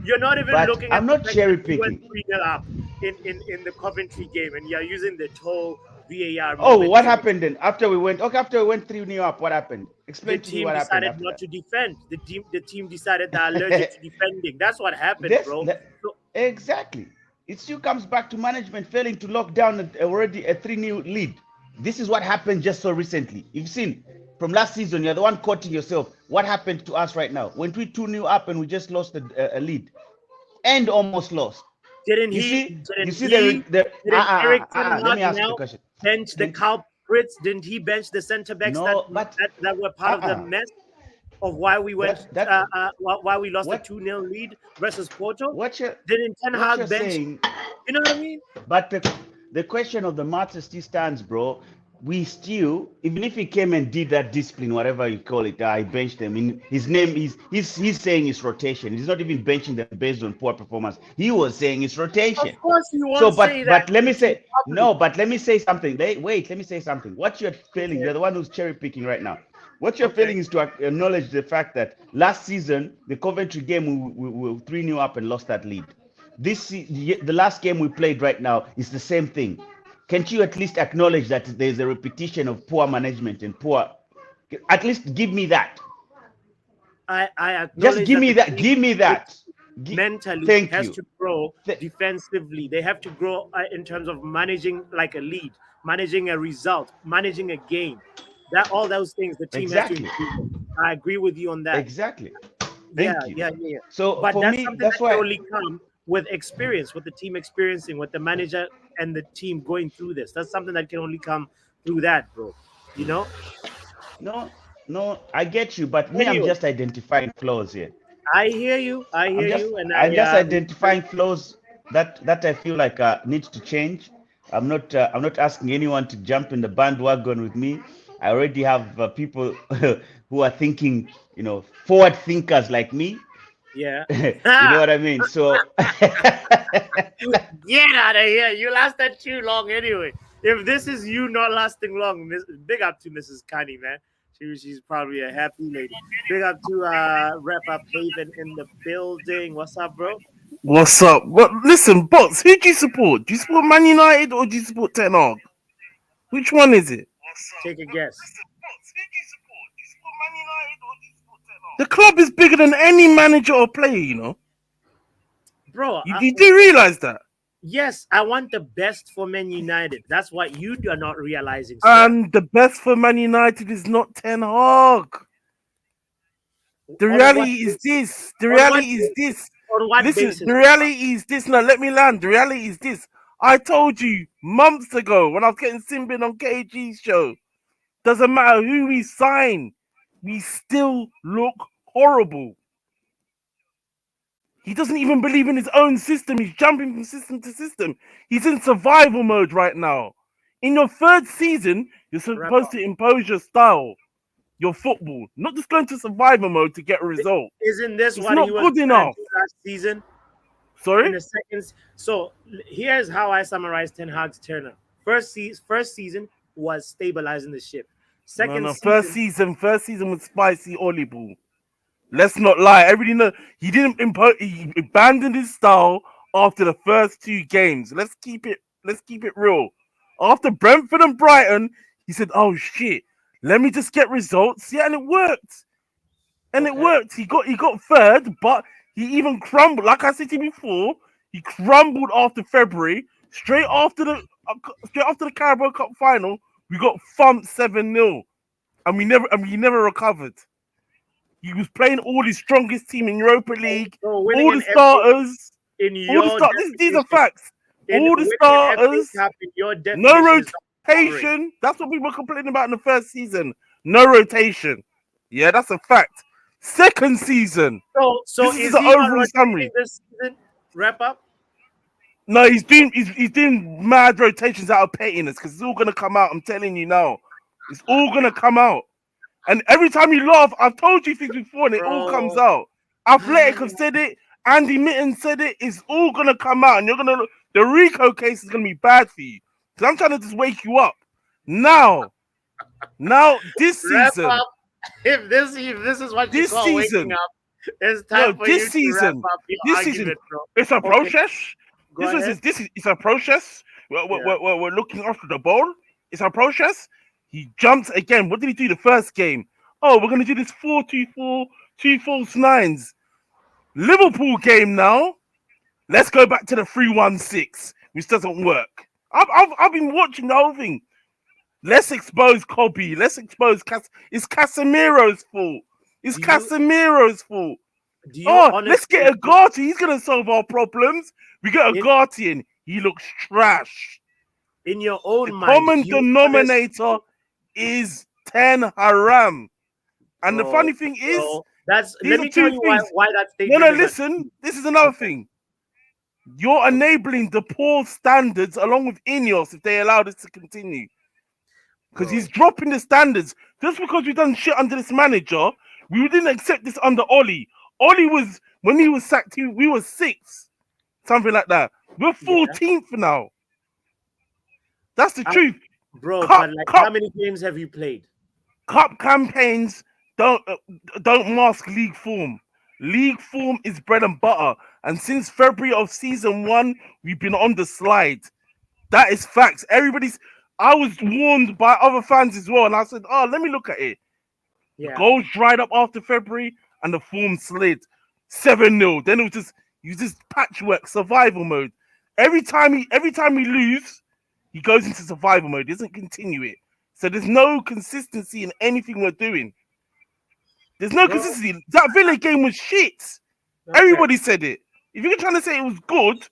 S1: You're not even
S9: But
S1: looking at
S9: I'm
S1: the
S9: not
S1: fact that
S9: cherry
S1: we went
S9: picking.
S1: 3-0 up in the Coventry game, and you're using the whole VAR
S9: Oh,
S1: moment
S9: what
S1: to
S9: happened then? After we went 3-0 up, what happened?
S1: the
S9: Explain to me
S1: team
S9: what happened
S1: decided
S9: after
S1: not to defend. The team decided they're allergic
S9: that.
S1: to defending. That's what happened,
S9: This
S1: bro.
S9: that,
S1: So
S9: exactly. It still comes back to management failing to lock down already a 3-0 lead. This is what happened just so recently. You've seen from last season, you're the one quoting yourself. What happened to us right now? Went we 2-0 up and we just lost a lead and almost lost.
S1: didn't
S9: You
S1: he?
S9: see, you
S1: Didn't
S9: see
S1: he? Didn't Eric Ten
S9: let
S1: Hag
S9: me ask you a
S1: now
S9: question.
S1: bench the
S9: Did
S1: culprits? Didn't he bench the centre backs that,
S9: no, but
S1: that were part of the
S9: uh-uh.
S1: mess of why we went
S9: That
S1: why we lost a
S9: what
S1: 2-0 lead versus Porto?
S9: what you
S1: Didn't Ten
S9: what you're
S1: Hag bench?
S9: saying.
S1: You know what I mean?
S9: But the question of the matter still stands, bro. We still, even if he came and did that discipline, whatever you call it, I benched him. In his name is he's saying it's rotation. He's not even benching them based on poor performance. He was saying it's rotation.
S1: Of course, you
S9: So,
S1: won't say that
S9: but let me
S1: in
S9: say
S1: public.
S9: no. But let me say something. Wait, let me say something. What you're feeling,
S1: Okay.
S9: you're the one who's cherry picking right now. What you're
S1: Okay.
S9: feeling is to acknowledge the fact that last season, the Coventry game, we were 3-0 up and lost that lead. The last game we played right now is the same thing. Can't you at least acknowledge that there's a repetition of poor management and poor? At least give me that.
S1: I
S9: Just
S1: acknowledge
S9: give
S1: that
S9: me
S1: the
S9: that.
S1: team
S9: Give me that.
S1: mentally
S9: Thank
S1: has
S9: you.
S1: to grow defensively. They have to grow in terms of managing like a lead, managing a result, managing a game. That all those things the team has to
S9: Exactly.
S1: improve. I agree with you on that.
S9: Exactly.
S1: Yeah,
S9: Thank you.
S1: yeah, yeah, yeah.
S9: So
S1: But
S9: for
S1: that's
S9: me,
S1: something
S9: that's
S1: that can
S9: why.
S1: only come with experience, with the team experiencing, with the manager and the team going through this. That's something that can only come through that, bro. You know?
S9: No, no, I get you, but me, I'm
S1: Anyway,
S9: just identifying flaws here.
S1: I hear you. I hear you, and
S9: I'm just
S1: I
S9: identifying flaws that I feel like needs to change. I'm not asking anyone to jump in the bandwagon with me. I already have people who are thinking, forward thinkers like me.
S1: yeah.
S9: You know what I mean? So
S1: Get out of here. You lasted too long anyway. If this is you not lasting long, big up to Mrs. Connie, man. She's probably a happy lady. Big up to Rep Up Haven in the building. What's up, bro?
S10: What's up? What? Listen, bots. Who do you support? Do you support Man United or do you support Ten Hag? Which one is it?
S1: Take a guess.
S10: The club is bigger than any manager or player. You know.
S1: Bro,
S10: You do realize that?
S1: yes, I want the best for Man United. That's what you are not realizing, sir.
S10: And the best for Man United is not Ten Hag. The
S1: On
S10: reality
S1: what
S10: is
S1: basis?
S10: this. The
S1: On what
S10: reality is this.
S1: On what
S10: Listen,
S1: basis?
S10: the reality is this. Now, let me land. The reality is this. I told you months ago when I was getting Simbin on KG's show. Doesn't matter who we sign, we still look horrible. He doesn't even believe in his own system. He's jumping from system to system. He's in survival mode right now. In your third season, you're supposed to impose your style, your football, not just going to survival mode to get a result.
S1: Isn't this
S10: It's
S1: what
S10: not
S1: he was
S10: good
S1: trying
S10: enough.
S1: to do last season?
S10: Sorry?
S1: In the seconds. So here's how I summarize Ten Hag's turn. First season was stabilizing the ship. Second season,
S10: First season was spicy Oli ball. Let's not lie. Everybody know he didn't impose. He abandoned his style after the first two games. Let's keep it real. After Brentford and Brighton, he said, "Oh shit, let me just get results." Yeah, and it worked. It worked. He got third, but he even crumbled. Like I said to you before, he crumbled after February. Straight after the Carabao Cup final, we got thumped 7-0, and we never recovered. He was playing all his strongest team in Europa League, all the starters. These are facts. All the starters, no rotation. That's what people were complaining about in the first season. No rotation. Yeah, that's a fact. Second season.
S1: So
S10: this
S1: is
S10: is an
S1: he
S10: overall summary.
S1: This season? Wrap up.
S10: No, he's doing mad rotations out of pettiness because it's all gonna come out. I'm telling you now, it's all gonna come out. And every time you laugh, I've told you things before, and it all comes out. Athletic have said it. Andy Mitten said it. It's all gonna come out, and the Rico case is gonna be bad for you. Because I'm trying to just wake you up. Now this season.
S1: If this is what you call waking up, it's time for you to wrap up your argument, bro.
S10: It's a process. It's a process. We're looking after the ball. It's a process. He jumps again. What did he do the first game? Oh, we're going to do this 4-2-4, 2 false nines. Liverpool game now. Let's go back to the 3-1-6, which doesn't work. I've been watching the whole thing. Let's expose Kobe. Let's expose It's Casemiro's fault. Casemiro's fault. Let's get a Ugarte. He's going to solve our problems. We get a Ugarte in. He looks trash.
S1: In your own
S10: the
S1: mind,
S10: common denominator is Ten Haram. And the funny thing is,
S1: let me tell you why that statement.
S10: No, listen. This is another thing. You're enabling the poor standards along with Ineos if they allow this to continue. Because he's dropping the standards. Just because we've done shit under this manager, we didn't accept this under Oli. Oli was, when he was sacked, we were 6th. Something like that. We're 14th now. That's the truth.
S1: Bro, how many games have you played?
S10: Cup campaigns don't mask league form. League form is bread and butter. And since February of season 1, we've been on the slide. That is facts. I was warned by other fans as well. And I said, let me look at it. The goals dried up after February and the form slid. 7-0. Then it was just patchwork, survival mode. Every time we lose, he goes into survival mode. He doesn't continue it. So there's no consistency in anything we're doing. There's no consistency. That Villa game was shit. Okay. Everybody said it. If you're trying to say it was good,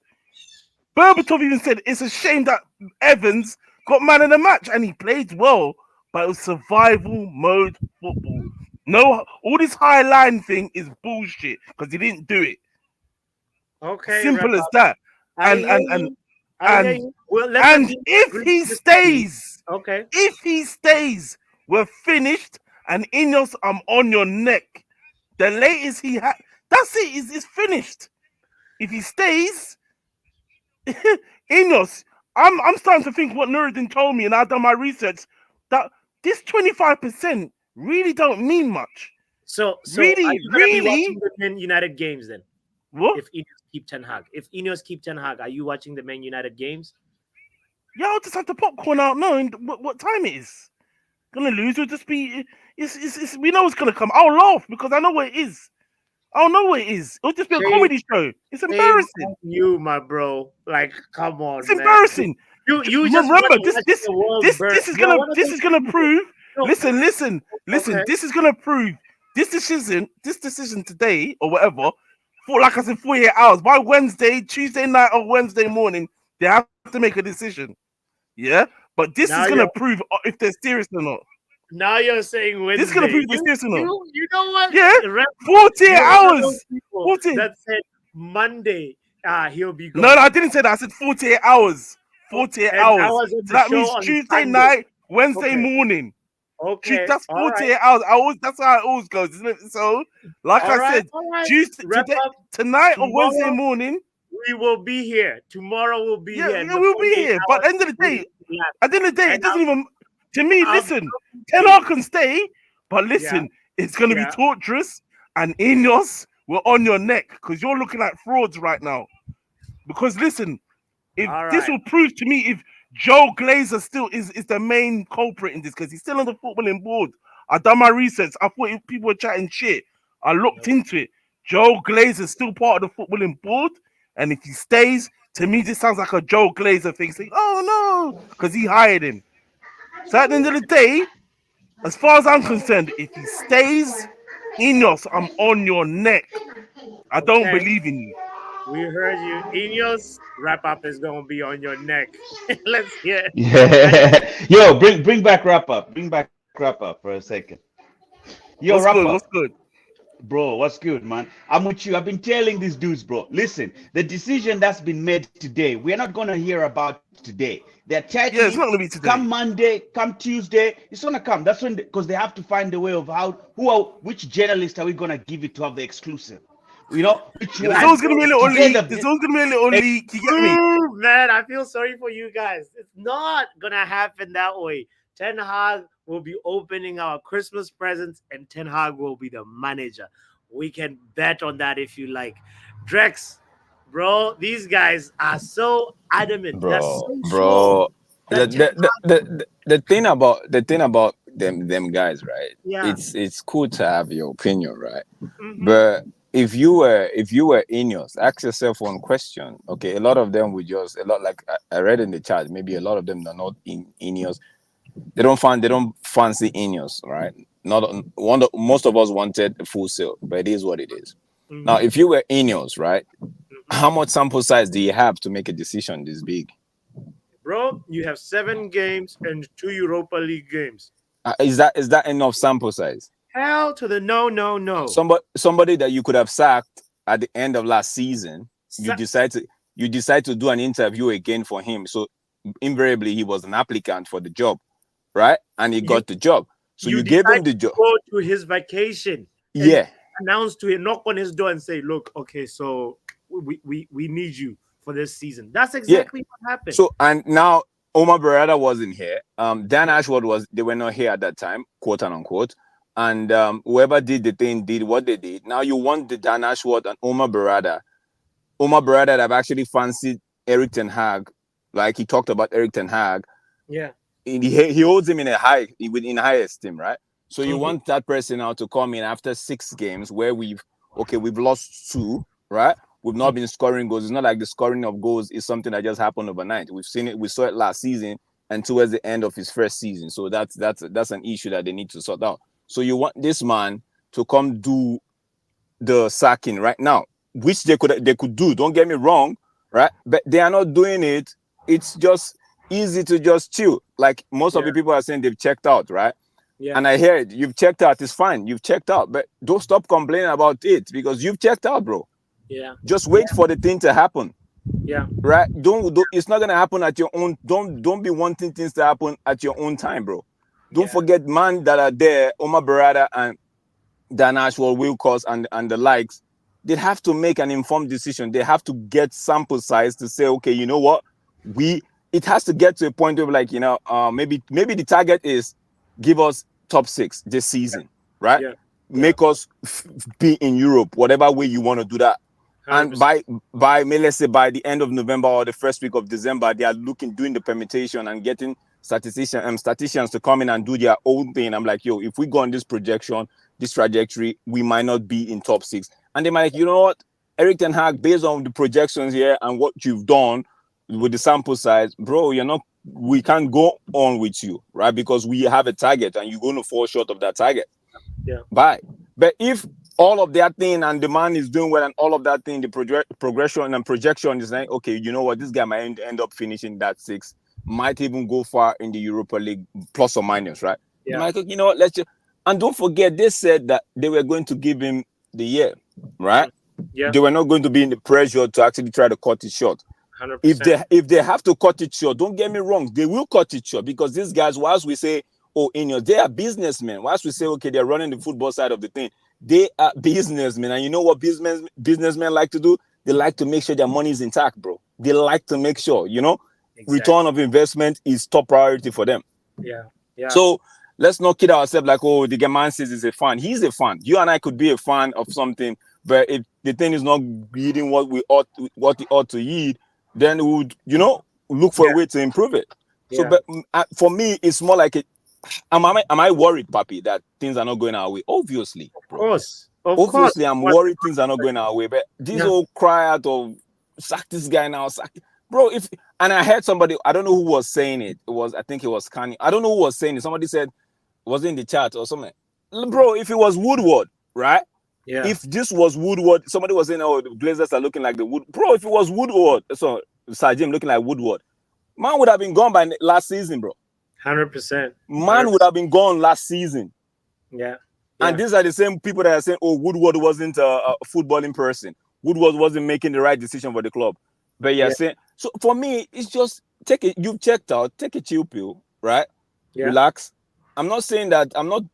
S10: Berbatov even said it's a shame that Evans got man of the match and he played well, but it was survival mode football. No, all this high line thing is bullshit because he didn't do it.
S1: Okay,
S10: simple as that. And if he stays, we're finished. And Ineos, I'm on your neck. The latest he had, that's it. It's finished. If he stays, Ineos, I'm starting to think what Nuruddin told me, and I've done my research, that this 25% really don't mean much.
S1: So
S10: really,
S1: are you be watching the Man United games then?
S10: What?
S1: If Ineos keep Ten Hag, are you watching the Man United games?
S10: Yeah, I'll just have the popcorn out knowing what time it is. Gonna lose, it'll just be. It's we know it's gonna come. I'll laugh because I know what it is. I don't know what it is. It'll just be a comedy show. It's embarrassing.
S1: You, my bro. Like, come on.
S10: It's embarrassing.
S1: You just
S10: remember this is gonna prove. Listen.
S1: Okay.
S10: This is gonna prove this decision today or whatever for, like I said, 48 hours. By Wednesday, Tuesday night or Wednesday morning, they have to make a decision. Yeah, but this
S1: Now
S10: is gonna
S1: you're
S10: prove if they're serious or not.
S1: now you're saying
S10: This is gonna
S1: Wednesday.
S10: prove if they're serious or not.
S1: You know what?
S10: Yeah,
S1: Rep,
S10: 48
S1: you're one of those
S10: hours.
S1: people
S10: 40.
S1: that said Monday. He'll be
S10: No,
S1: gone.
S10: I didn't say that. I said 48 hours. 48
S1: And I
S10: hours.
S1: was on
S10: So
S1: the
S10: that
S1: show
S10: means
S1: on
S10: Tuesday
S1: Sunday.
S10: night, Wednesday
S1: Okay.
S10: morning.
S1: Okay.
S10: That's
S1: All right.
S10: 48 hours. That's how it always goes, isn't it? So, like
S1: All
S10: I
S1: right.
S10: said,
S1: All right.
S10: Tuesday,
S1: Wrap up.
S10: tonight or Wednesday
S1: Tomorrow
S10: morning.
S1: we will be here. Tomorrow we'll be here.
S10: Yeah,
S1: The
S10: we'll be
S1: 48
S10: here. But
S1: hours
S10: at the end of the
S1: will
S10: day,
S1: be elapsed.
S10: at the end of the day, it
S1: And
S10: doesn't even. To me,
S1: I'll
S10: listen,
S1: be
S10: Ten Hag can stay, but listen, it's gonna be
S1: yeah.
S10: torturous. And Ineos, we're on your neck because you're looking like frauds right now. Because listen, if
S1: All
S10: this
S1: right.
S10: will prove to me if Joe Glazer still is the main culprit in this, because he's still on the footballing board. I done my research. I thought people were chatting shit. I looked into it. Joe Glazer is still part of the footballing board, and if he stays, to me this sounds like a Joe Glazer thing. Saying, "Oh no," because he hired him. So at the end of the day, as far as I'm concerned, if he stays, Ineos, I'm on your neck. I don't
S1: Okay.
S10: believe in you.
S1: We heard you. Ineos wrap up is gonna be on your neck. Let's hear.
S9: Yeah. Yo, bring back wrap up. Bring back wrap up for a second. Yo,
S10: What's
S9: wrap
S10: good?
S9: up.
S10: What's good?
S9: Bro, what's good, man? I'm with you. I've been telling these dudes, bro. Listen, the decision that's been made today, we're not gonna hear about it today. They're
S10: Yeah, it's
S9: tightly
S10: not gonna be today.
S9: come Monday, come Tuesday. It's gonna come. That's when because they have to find a way of which journalist are we gonna give it to have the exclusive? You know, which
S10: There's
S9: one?
S10: always gonna be a little
S9: Today
S10: leak. There's always gonna be a little leak. You get me?
S1: Ooh, man, I feel sorry for you guys. It's not gonna happen that way. Ten Hag will be opening our Christmas presents, and Ten Hag will be the manager. We can bet on that if you like. Drex, bro, these guys are so adamant. They're so sure
S11: bro.
S1: that Ten
S11: The thing about them guys, right?
S1: yeah.
S11: It's cool to have your opinion, right?
S1: Mhm.
S11: But if you were Ineos, ask yourself one question. Okay, a lot of them would just a lot like I read in the chat. Maybe a lot of them are not in Ineos. They don't fancy Ineos, right? Not most of us wanted a full sale, but it is what it is. Now,
S1: Mhm.
S11: if you were Ineos, right?
S1: Mhm.
S11: How much sample size do you have to make a decision this big?
S1: Bro, you have 7 games and 2 Europa League games.
S11: Is that enough sample size?
S1: Hell to the no, no, no.
S11: Somebody that you could have sacked at the end of last season, you decide to do an interview again for him. So invariably he was an applicant for the job, right? And he got the job. So you gave him the job.
S1: Go to his vacation.
S11: Yeah.
S1: Announce to him, knock on his door and say, look, okay, so we need you for this season. That's exactly what happened.
S11: So and now Omar Beretta wasn't here. Dan Ashworth they were not here at that time, quote unquote. And whoever did the thing did what they did. Now you want the Dan Ashworth and Omar Beretta that have actually fancied Eric Ten Hag, like he talked about Eric Ten Hag.
S1: Yeah.
S11: He holds him in high esteem, right? So you want that person now to come in after 6 games where we've lost 2, right? We've not been scoring goals. It's not like the scoring of goals is something that just happened overnight. We've seen it. We saw it last season and towards the end of his first season. So that's an issue that they need to sort out. So you want this man to come do the sacking right now, which they could do. Don't get me wrong, right? But they are not doing it. It's just easy to just chill. Like most of the people are saying they've checked out, right? Yeah. And I hear it. You've checked out. It's fine. You've checked out, but don't stop complaining about it because you've checked out, bro.
S1: Yeah.
S11: Just wait for the thing to happen.
S1: Yeah.
S11: Right. Don't. It's not gonna happen at your own. Don't be wanting things to happen at your own time, bro. Don't forget, man, that are there, Omar Beretta and Dan Ashworth, Wilcox, and the likes. They have to make an informed decision. They have to get sample size to say, okay, you know what, it has to get to a point of like, maybe the target is give us top 6 this season, right? Yeah. Make us be in Europe, whatever way you want to do that. 100%. And let's say by the end of November or the first week of December, they are doing the permutation and getting statisticians to come in and do their own thing. I'm like, yo, if we go on this projection, this trajectory, we might not be in top 6. And they might like, you know what, Eric Ten Hag, based on the projections here and what you've done with the sample size, bro, we can't go on with you, right? Because we have a target and you're going to fall short of that target. Yeah. But if all of that thing, and the man is doing well, and all of that thing, the progression and projection is like, okay, you know what, this guy might end up finishing that 6, might even go far in the Europa League, plus or minus, right?
S1: Yeah.
S11: Michael, you know what, let's just, and don't forget, they said that they were going to give him the year, right?
S1: Yeah.
S11: They were not going to be in the pressure to actually try to cut it short.
S1: 100%.
S11: If they have to cut it short, don't get me wrong, they will cut it short, because these guys, whilst we say, oh, they are businessmen. Whilst we say, okay, they're running the football side of the thing, they are businessmen. And you know what businessmen like to do? They like to make sure their money is intact, bro. They like to make sure, return of investment is top priority for them.
S1: Yeah. Yeah.
S11: So let's not kid ourselves like, oh, the man says he's a fan. He's a fan. You and I could be a fan of something, but if the thing is not yielding what it ought to yield, then we would, look for a way to improve it. So, but for me, it's more like am I worried, Papi, that things are not going our way? Obviously, bro. Obviously, I'm worried things are not going our way. But this whole cry out of sack this guy now, bro. And I heard somebody, I don't know who was saying it. I think it was Kanye. I don't know who was saying it. Somebody said, was it in the chat or something? Bro, if it was Woodward, right?
S1: Yeah.
S11: If this was Woodward, somebody was saying, oh, the Glazers are looking like the Wood. Bro, if it was Woodward, so Sir Jim looking like Woodward, man would have been gone by last season, bro.
S1: 100%.
S11: Man would have been gone last season.
S1: Yeah.
S11: And these are the same people that are saying, oh, Woodward wasn't a footballing person. Woodward wasn't making the right decision for the club. But saying, so for me, it's just you've checked out, take a chill pill, right?
S1: Yeah.
S11: Relax. I'm not saying that, I'm not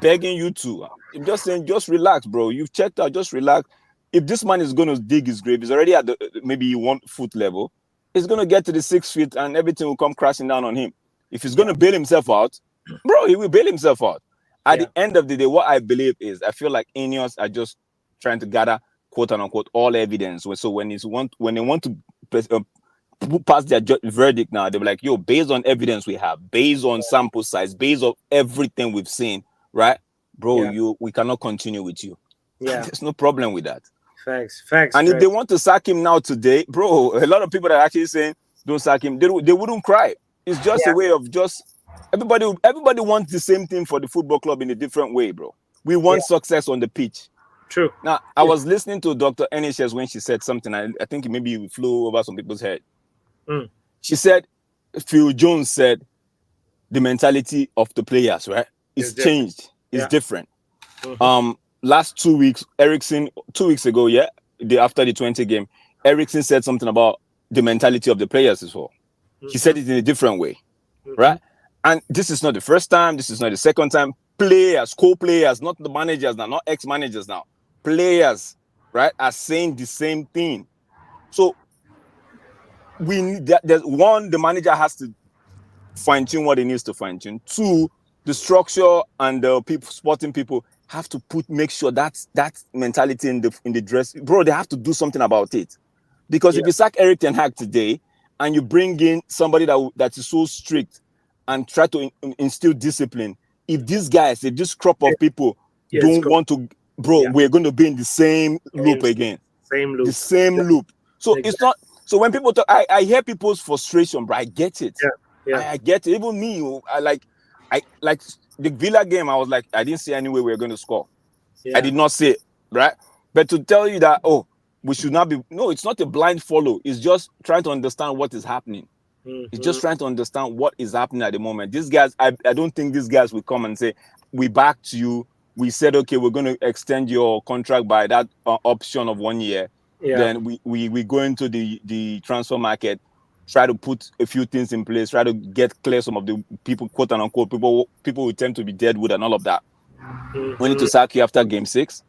S11: begging you to. I'm just saying, just relax, bro. You've checked out, just relax. If this man is going to dig his grave, he's already at the maybe 1 foot level, he's going to get to the 6 feet and everything will come crashing down on him. If he's going to bail himself out, bro, he will bail himself out. At the end of the day, what I believe is, I feel like Ineos are just trying to gather, quote unquote, all evidence. So when they want to pass their verdict now, they're like, yo, based on evidence we have, based on sample size, based on everything we've seen, right, bro, we cannot continue with you.
S1: Yeah.
S11: There's no problem with that.
S1: Facts.
S11: And if they want to sack him now today, bro, a lot of people are actually saying don't sack him. They wouldn't cry. It's just a way of just everybody wants the same thing for the football club in a different way, bro. We want success on the pitch.
S1: True.
S11: Now, I was listening to Dr. NHS when she said something. I think maybe it flew over some people's head. She said, Phil Jones said, the mentality of the players, right, is changed. It's different. Last 2 weeks, Ericsson, 2 weeks ago, after the 20 game, Ericsson said something about the mentality of the players as well. He said it in a different way, right? And this is not the first time. This is not the second time. Players, co-players, not the managers now, not ex-managers now. Players, right, are saying the same thing. So we need that. There's one, the manager has to fine-tune what he needs to fine-tune. 2, the structure and the people, sporting people, have to make sure that mentality in the dress, bro. They have to do something about it, because if you sack Erik ten Hag today and you bring in somebody that is so strict and try to instill discipline, if these guys, if this crop of people don't want to, bro, we're going to be in the same loop again.
S1: The
S11: same loop. So it's not. So when people talk, I hear people's frustration, bro. I get it. I get it. Even me, I like the Villa game. I was like, I didn't see any way we were going to score. I did not see it, right? But to tell you that, oh, we should not be. No, it's not a blind follow. It's just trying to understand what is happening. It's just trying to understand what is happening at the moment. These guys, I don't think these guys will come and say, we backed you. We said, okay, we're going to extend your contract by that option of 1 year. Then we go into the transfer market, try to put a few things in place, try to get clear some of the people, quote unquote, people who tend to be deadwood and all of that. We need to sack you after game 6.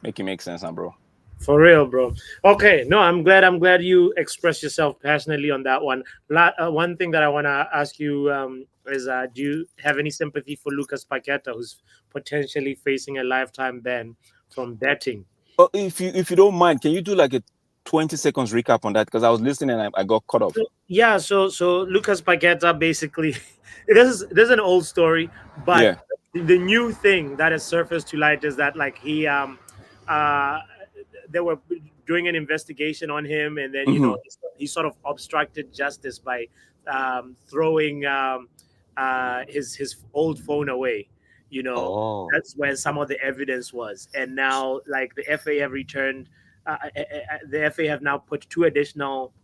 S11: Make it make sense, bro.
S1: For real, bro. Okay, no, I'm glad you expressed yourself passionately on that one. One thing that I want to ask you is, do you have any sympathy for Lucas Paqueta, who's potentially facing a lifetime ban from betting?
S11: If you don't mind, can you do like a 20 seconds recap on that? Because I was listening and I got caught up.
S1: Yeah, so Lucas Paqueta, basically, this is an old story, but the new thing that has surfaced to light is that, like, they were doing an investigation on him, and then he sort of obstructed justice by throwing his old phone away. You know,
S11: Oh,
S1: that's where some of the evidence was. And now, like the FA have returned, the FA have now put 2 additional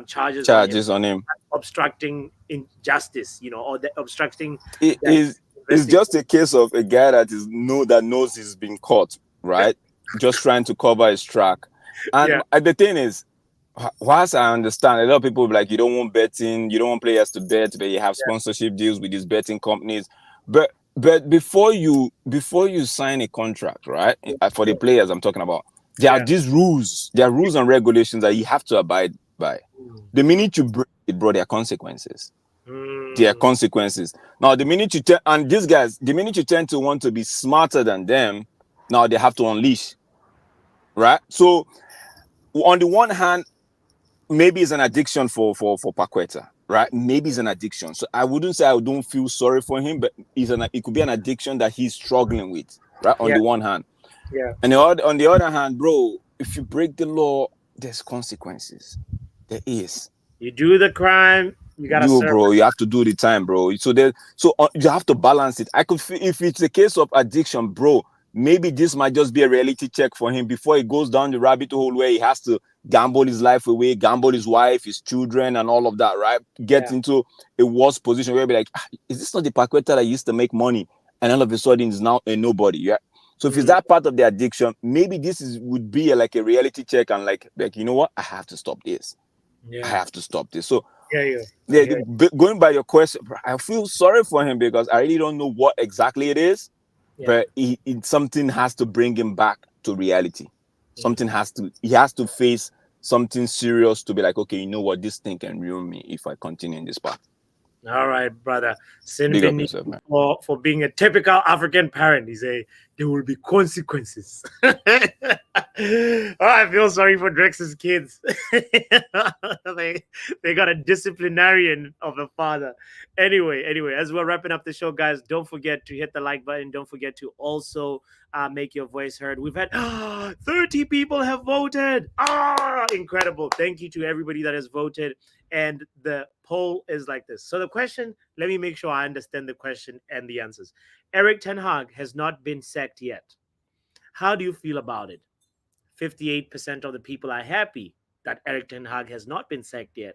S1: charges on him,
S11: charges on him.
S1: obstructing injustice, you know, or the obstructing
S11: It
S1: that
S11: is it's
S1: investigation.
S11: just a case of a guy that knows he's been caught, right? Just trying to cover his track.
S1: Yeah,
S11: And the thing is, whilst I understand, a lot of people be like, you don't want betting, you don't want players to bet, but you have sponsorship deals with these betting companies. But before you sign a contract, right? For the players I'm talking about, there are
S1: yeah,
S11: these rules, there are rules and regulations that you have to abide by. The minute you break it, bro, there are consequences. There are
S1: mm,
S11: consequences. Now, the minute you and these guys, the minute you tend to want to be smarter than them, now they have to unleash, right? So, on the one hand, maybe it's an addiction for Paqueta, right? Maybe it's an addiction. So I wouldn't say I don't feel sorry for him, but it could be an addiction that he's struggling with, right? On
S1: yeah,
S11: the one hand,
S1: yeah.
S11: and on the other hand, bro, if you break the law, there's consequences. There is.
S1: You do the crime, you gotta
S11: You,
S1: serve.
S11: bro, you have to do the time, bro. So you have to balance it. I could feel if it's a case of addiction, bro, maybe this might just be a reality check for him before he goes down the rabbit hole where he has to gamble his life away, gamble his wife, his children, and all of that, right? Get
S1: Yeah.
S11: into a worse position where he'll be like, is this not the Paqueta that used to make money? And all of a sudden is now a nobody, yeah? So if it's that part of the addiction, maybe would be like a reality check and like you know what? I have to stop this. I have to stop this. So
S1: Yeah.
S11: going by your question, I feel sorry for him because I really don't know what exactly it is, but something has to bring him back to reality. He has to face something serious to be like, okay, you know what, this thing can ruin me if I continue in this path.
S1: All right, brother. Sin
S11: Big up
S1: Bini
S11: yourself, man.
S1: for being a typical African parent. He say there will be consequences. I feel sorry for Drex's kids. they got a disciplinarian of a father. Anyway, as we're wrapping up the show, guys, don't forget to hit the like button. Don't forget to also make your voice heard. We've had 30 people have voted. Incredible. Thank you to everybody that has voted. And the poll is like this. So the question, let me make sure I understand the question and the answers. Eric Ten Hag has not been sacked yet. How do you feel about it? 58% of the people are happy that Eric Ten Hag has not been sacked yet.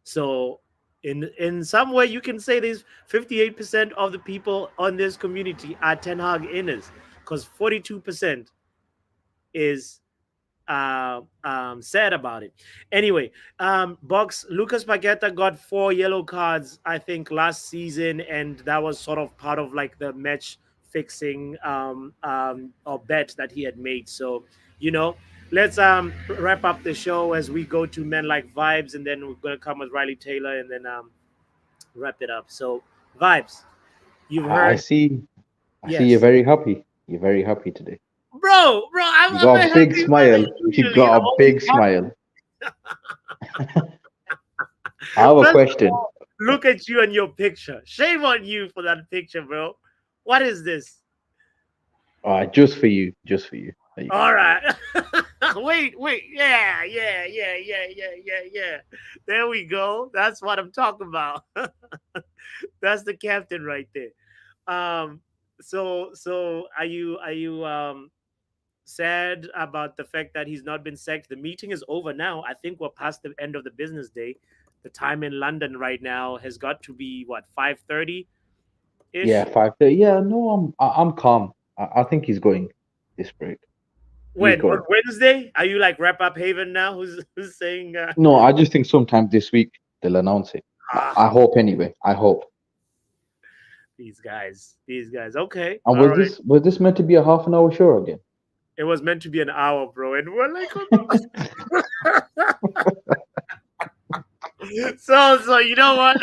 S1: So in some way you can say these 58% of the people on this community are Ten Hag inners, because 42% is sad about it. Anyway, Box Lucas Paqueta got 4 yellow cards, I think, last season, and that was sort of part of like the match fixing or bet that he had made. So, you know, let's wrap up the show as we go to Men Like Vibes, and then we're gonna come with Riley Taylor and then wrap it up. So, Vibes, you've
S12: I
S1: heard.
S12: see. I see you're
S1: Yes,
S12: very happy. You're very happy today.
S1: bro,
S12: You
S1: I'm
S12: got
S1: a
S12: a big
S1: happy man
S12: smile. You
S1: usually.
S12: got
S1: I'm
S12: a
S1: always
S12: big
S1: happy.
S12: smile. I have a
S1: First of
S12: question.
S1: all, look at you and your picture. Shame on you for that picture, bro. What is this?
S12: Just for you. Just for you. There you go.
S1: All right. wait. Yeah. There we go. That's what I'm talking about. That's the captain right there. So are you sad about the fact that he's not been sacked? The meeting is over now. I think we're past the end of the business day. The time in London right now has got to be what, 5:30
S12: Yeah,
S1: ish.
S12: 5:30. Yeah, no, I'm calm. I think he's going this break. He's
S1: When on
S12: going.
S1: Wednesday? Are you like wrap up Haven now? Who's saying
S12: No, I just think sometime this week they'll announce it. I hope anyway. I hope.
S1: these guys. Okay.
S12: And
S1: All right.
S12: was this meant to be a half an hour show again?
S1: It was meant to be an hour, bro, and we're like so you know what?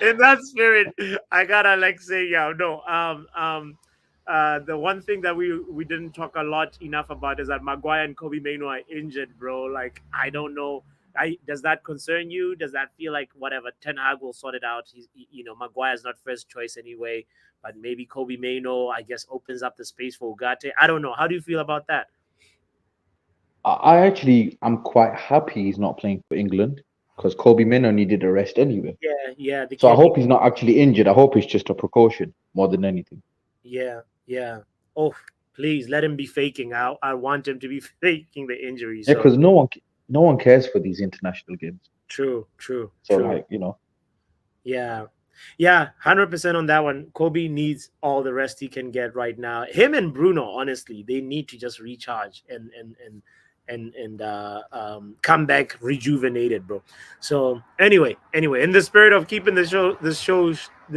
S1: In that spirit, I gotta like say, yeah, no. The one thing that we didn't talk a lot enough about is that Maguire and Kobe Mainoo are injured, bro. Like, I don't know. Does that concern you? Does that feel like whatever? Ten Hag will sort it out. Maguire's not first choice anyway, but maybe Kobe Mainoo, I guess, opens up the space for Ugarte. I don't know. How do you feel about that?
S12: I actually I'm quite happy he's not playing for England because Kobe Mino needed a rest anyway.
S1: Yeah.
S12: So I hope he's not actually injured. I hope it's just a precaution more than anything.
S1: Yeah. Oh, please let him be faking. I want him to be faking the injury.
S12: Yeah,
S1: So
S12: because no one cares for these international games.
S1: true.
S12: So like, you know.
S1: Yeah, 100% on that one. Kobe needs all the rest he can get right now. Him and Bruno, honestly, they need to just recharge and come back rejuvenated, bro. So anyway, in the spirit of keeping the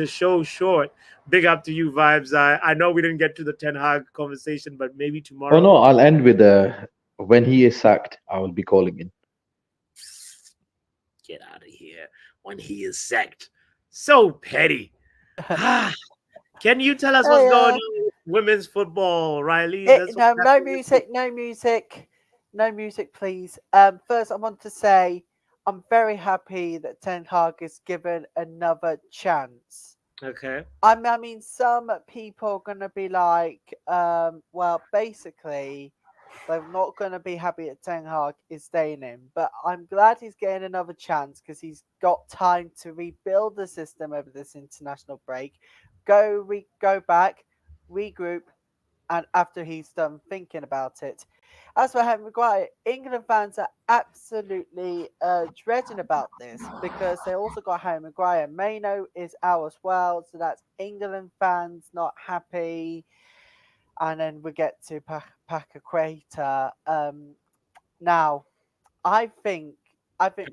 S1: show short, big up to you, Vibes. I know we didn't get to the Ten Hag conversation, but maybe tomorrow.
S12: Oh no, I'll end with when he is sacked, I will be calling in.
S1: Get out of here. When he is sacked. So petty. Can you tell us what's going on with women's football, Riley?
S13: No music, please. First, I want to say I'm very happy that Ten Hag is given another chance.
S1: Okay.
S13: I mean, some people are going to be like, well, basically, they're not going to be happy that Ten Hag is staying in. But I'm glad he's getting another chance because he's got time to rebuild the system over this international break. Go back, regroup, and after he's done thinking about it. As for Harry Maguire, England fans are absolutely dreading about this because they also got Harry Maguire. Maino is out as well, so that's England fans not happy. And then we get to Paqueta. Now, I think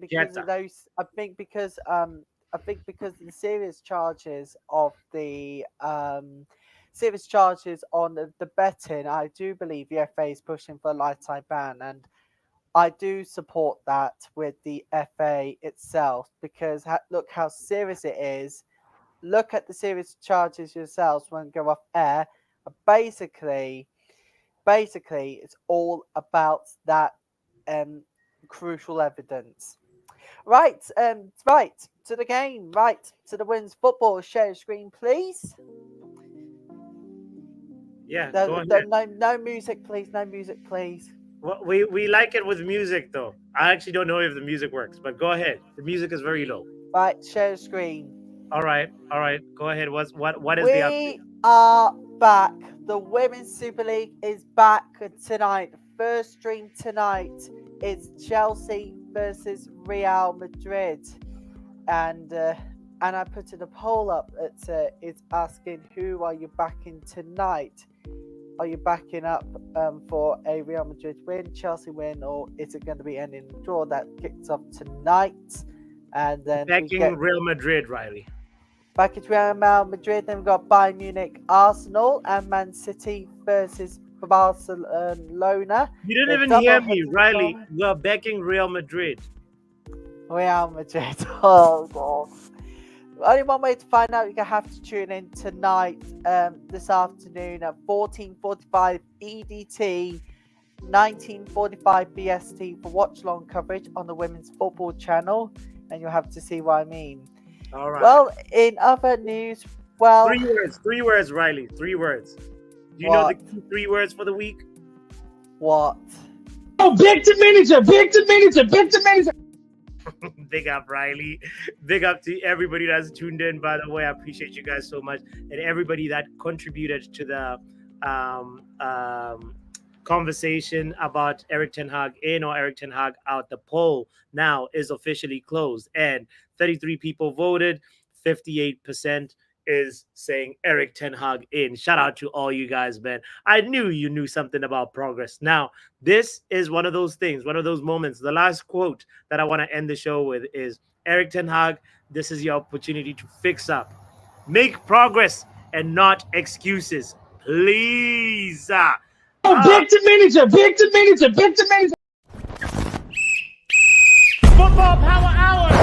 S13: because of those, I think because of the serious charges of the serious charges on the betting, I do believe the FA is pushing for a lifetime ban, and I do support that with the FA itself because look how serious it is. Look at the serious charges yourselves when go off air. Basically, it's all about that crucial evidence. Right, to the game, right to the women's football. Share screen, please.
S1: Yeah, go ahead.
S13: No music, please. No music, please.
S1: Well, we like it with music, though. I actually don't know if the music works, but go ahead. The music is very low.
S13: Right, share screen.
S1: All right. Go ahead. What is the update?
S13: We are back. The Women's Super League is back tonight. First stream tonight is Chelsea versus Real Madrid, and I put in a poll up that is asking who are you backing tonight? Are you backing up for a Real Madrid win, Chelsea win, or is it going to be ending draw? That kicks off tonight, and then
S1: backing Real Madrid, Riley.
S13: Back at Real Madrid, then we've got Bayern Munich, Arsenal, and Man City versus Barcelona.
S1: You didn't even hear me, Riley. We're backing Real Madrid.
S13: Real Madrid. Oh, God. Only one way to find out, you're going to have to tune in tonight, this afternoon at 14:45 EDT, 19:45 BST for watch-long coverage on the Women's Football Channel, and you'll have to see what I mean.
S1: All right.
S13: Well, in other news,
S1: three words, Riley. 3 words. Do you know the key 3 words for the week?
S13: What?
S5: Oh, back to manager.
S1: Big up, Riley. Big up to everybody that's tuned in, by the way. I appreciate you guys so much. And everybody that contributed to the conversation about Erik ten Hag in or Erik ten Hag out. The poll now is officially closed, and 33 people voted. 58% is saying Erik ten Hag in. Shout out to all you guys, man. I knew you knew something about progress. Now, this is one of those things, one of those moments. The last quote that I want to end the show with is Erik ten Hag, this is your opportunity to fix up. Make progress and not excuses. Please.
S5: Back to manager.
S1: Football Power Hour.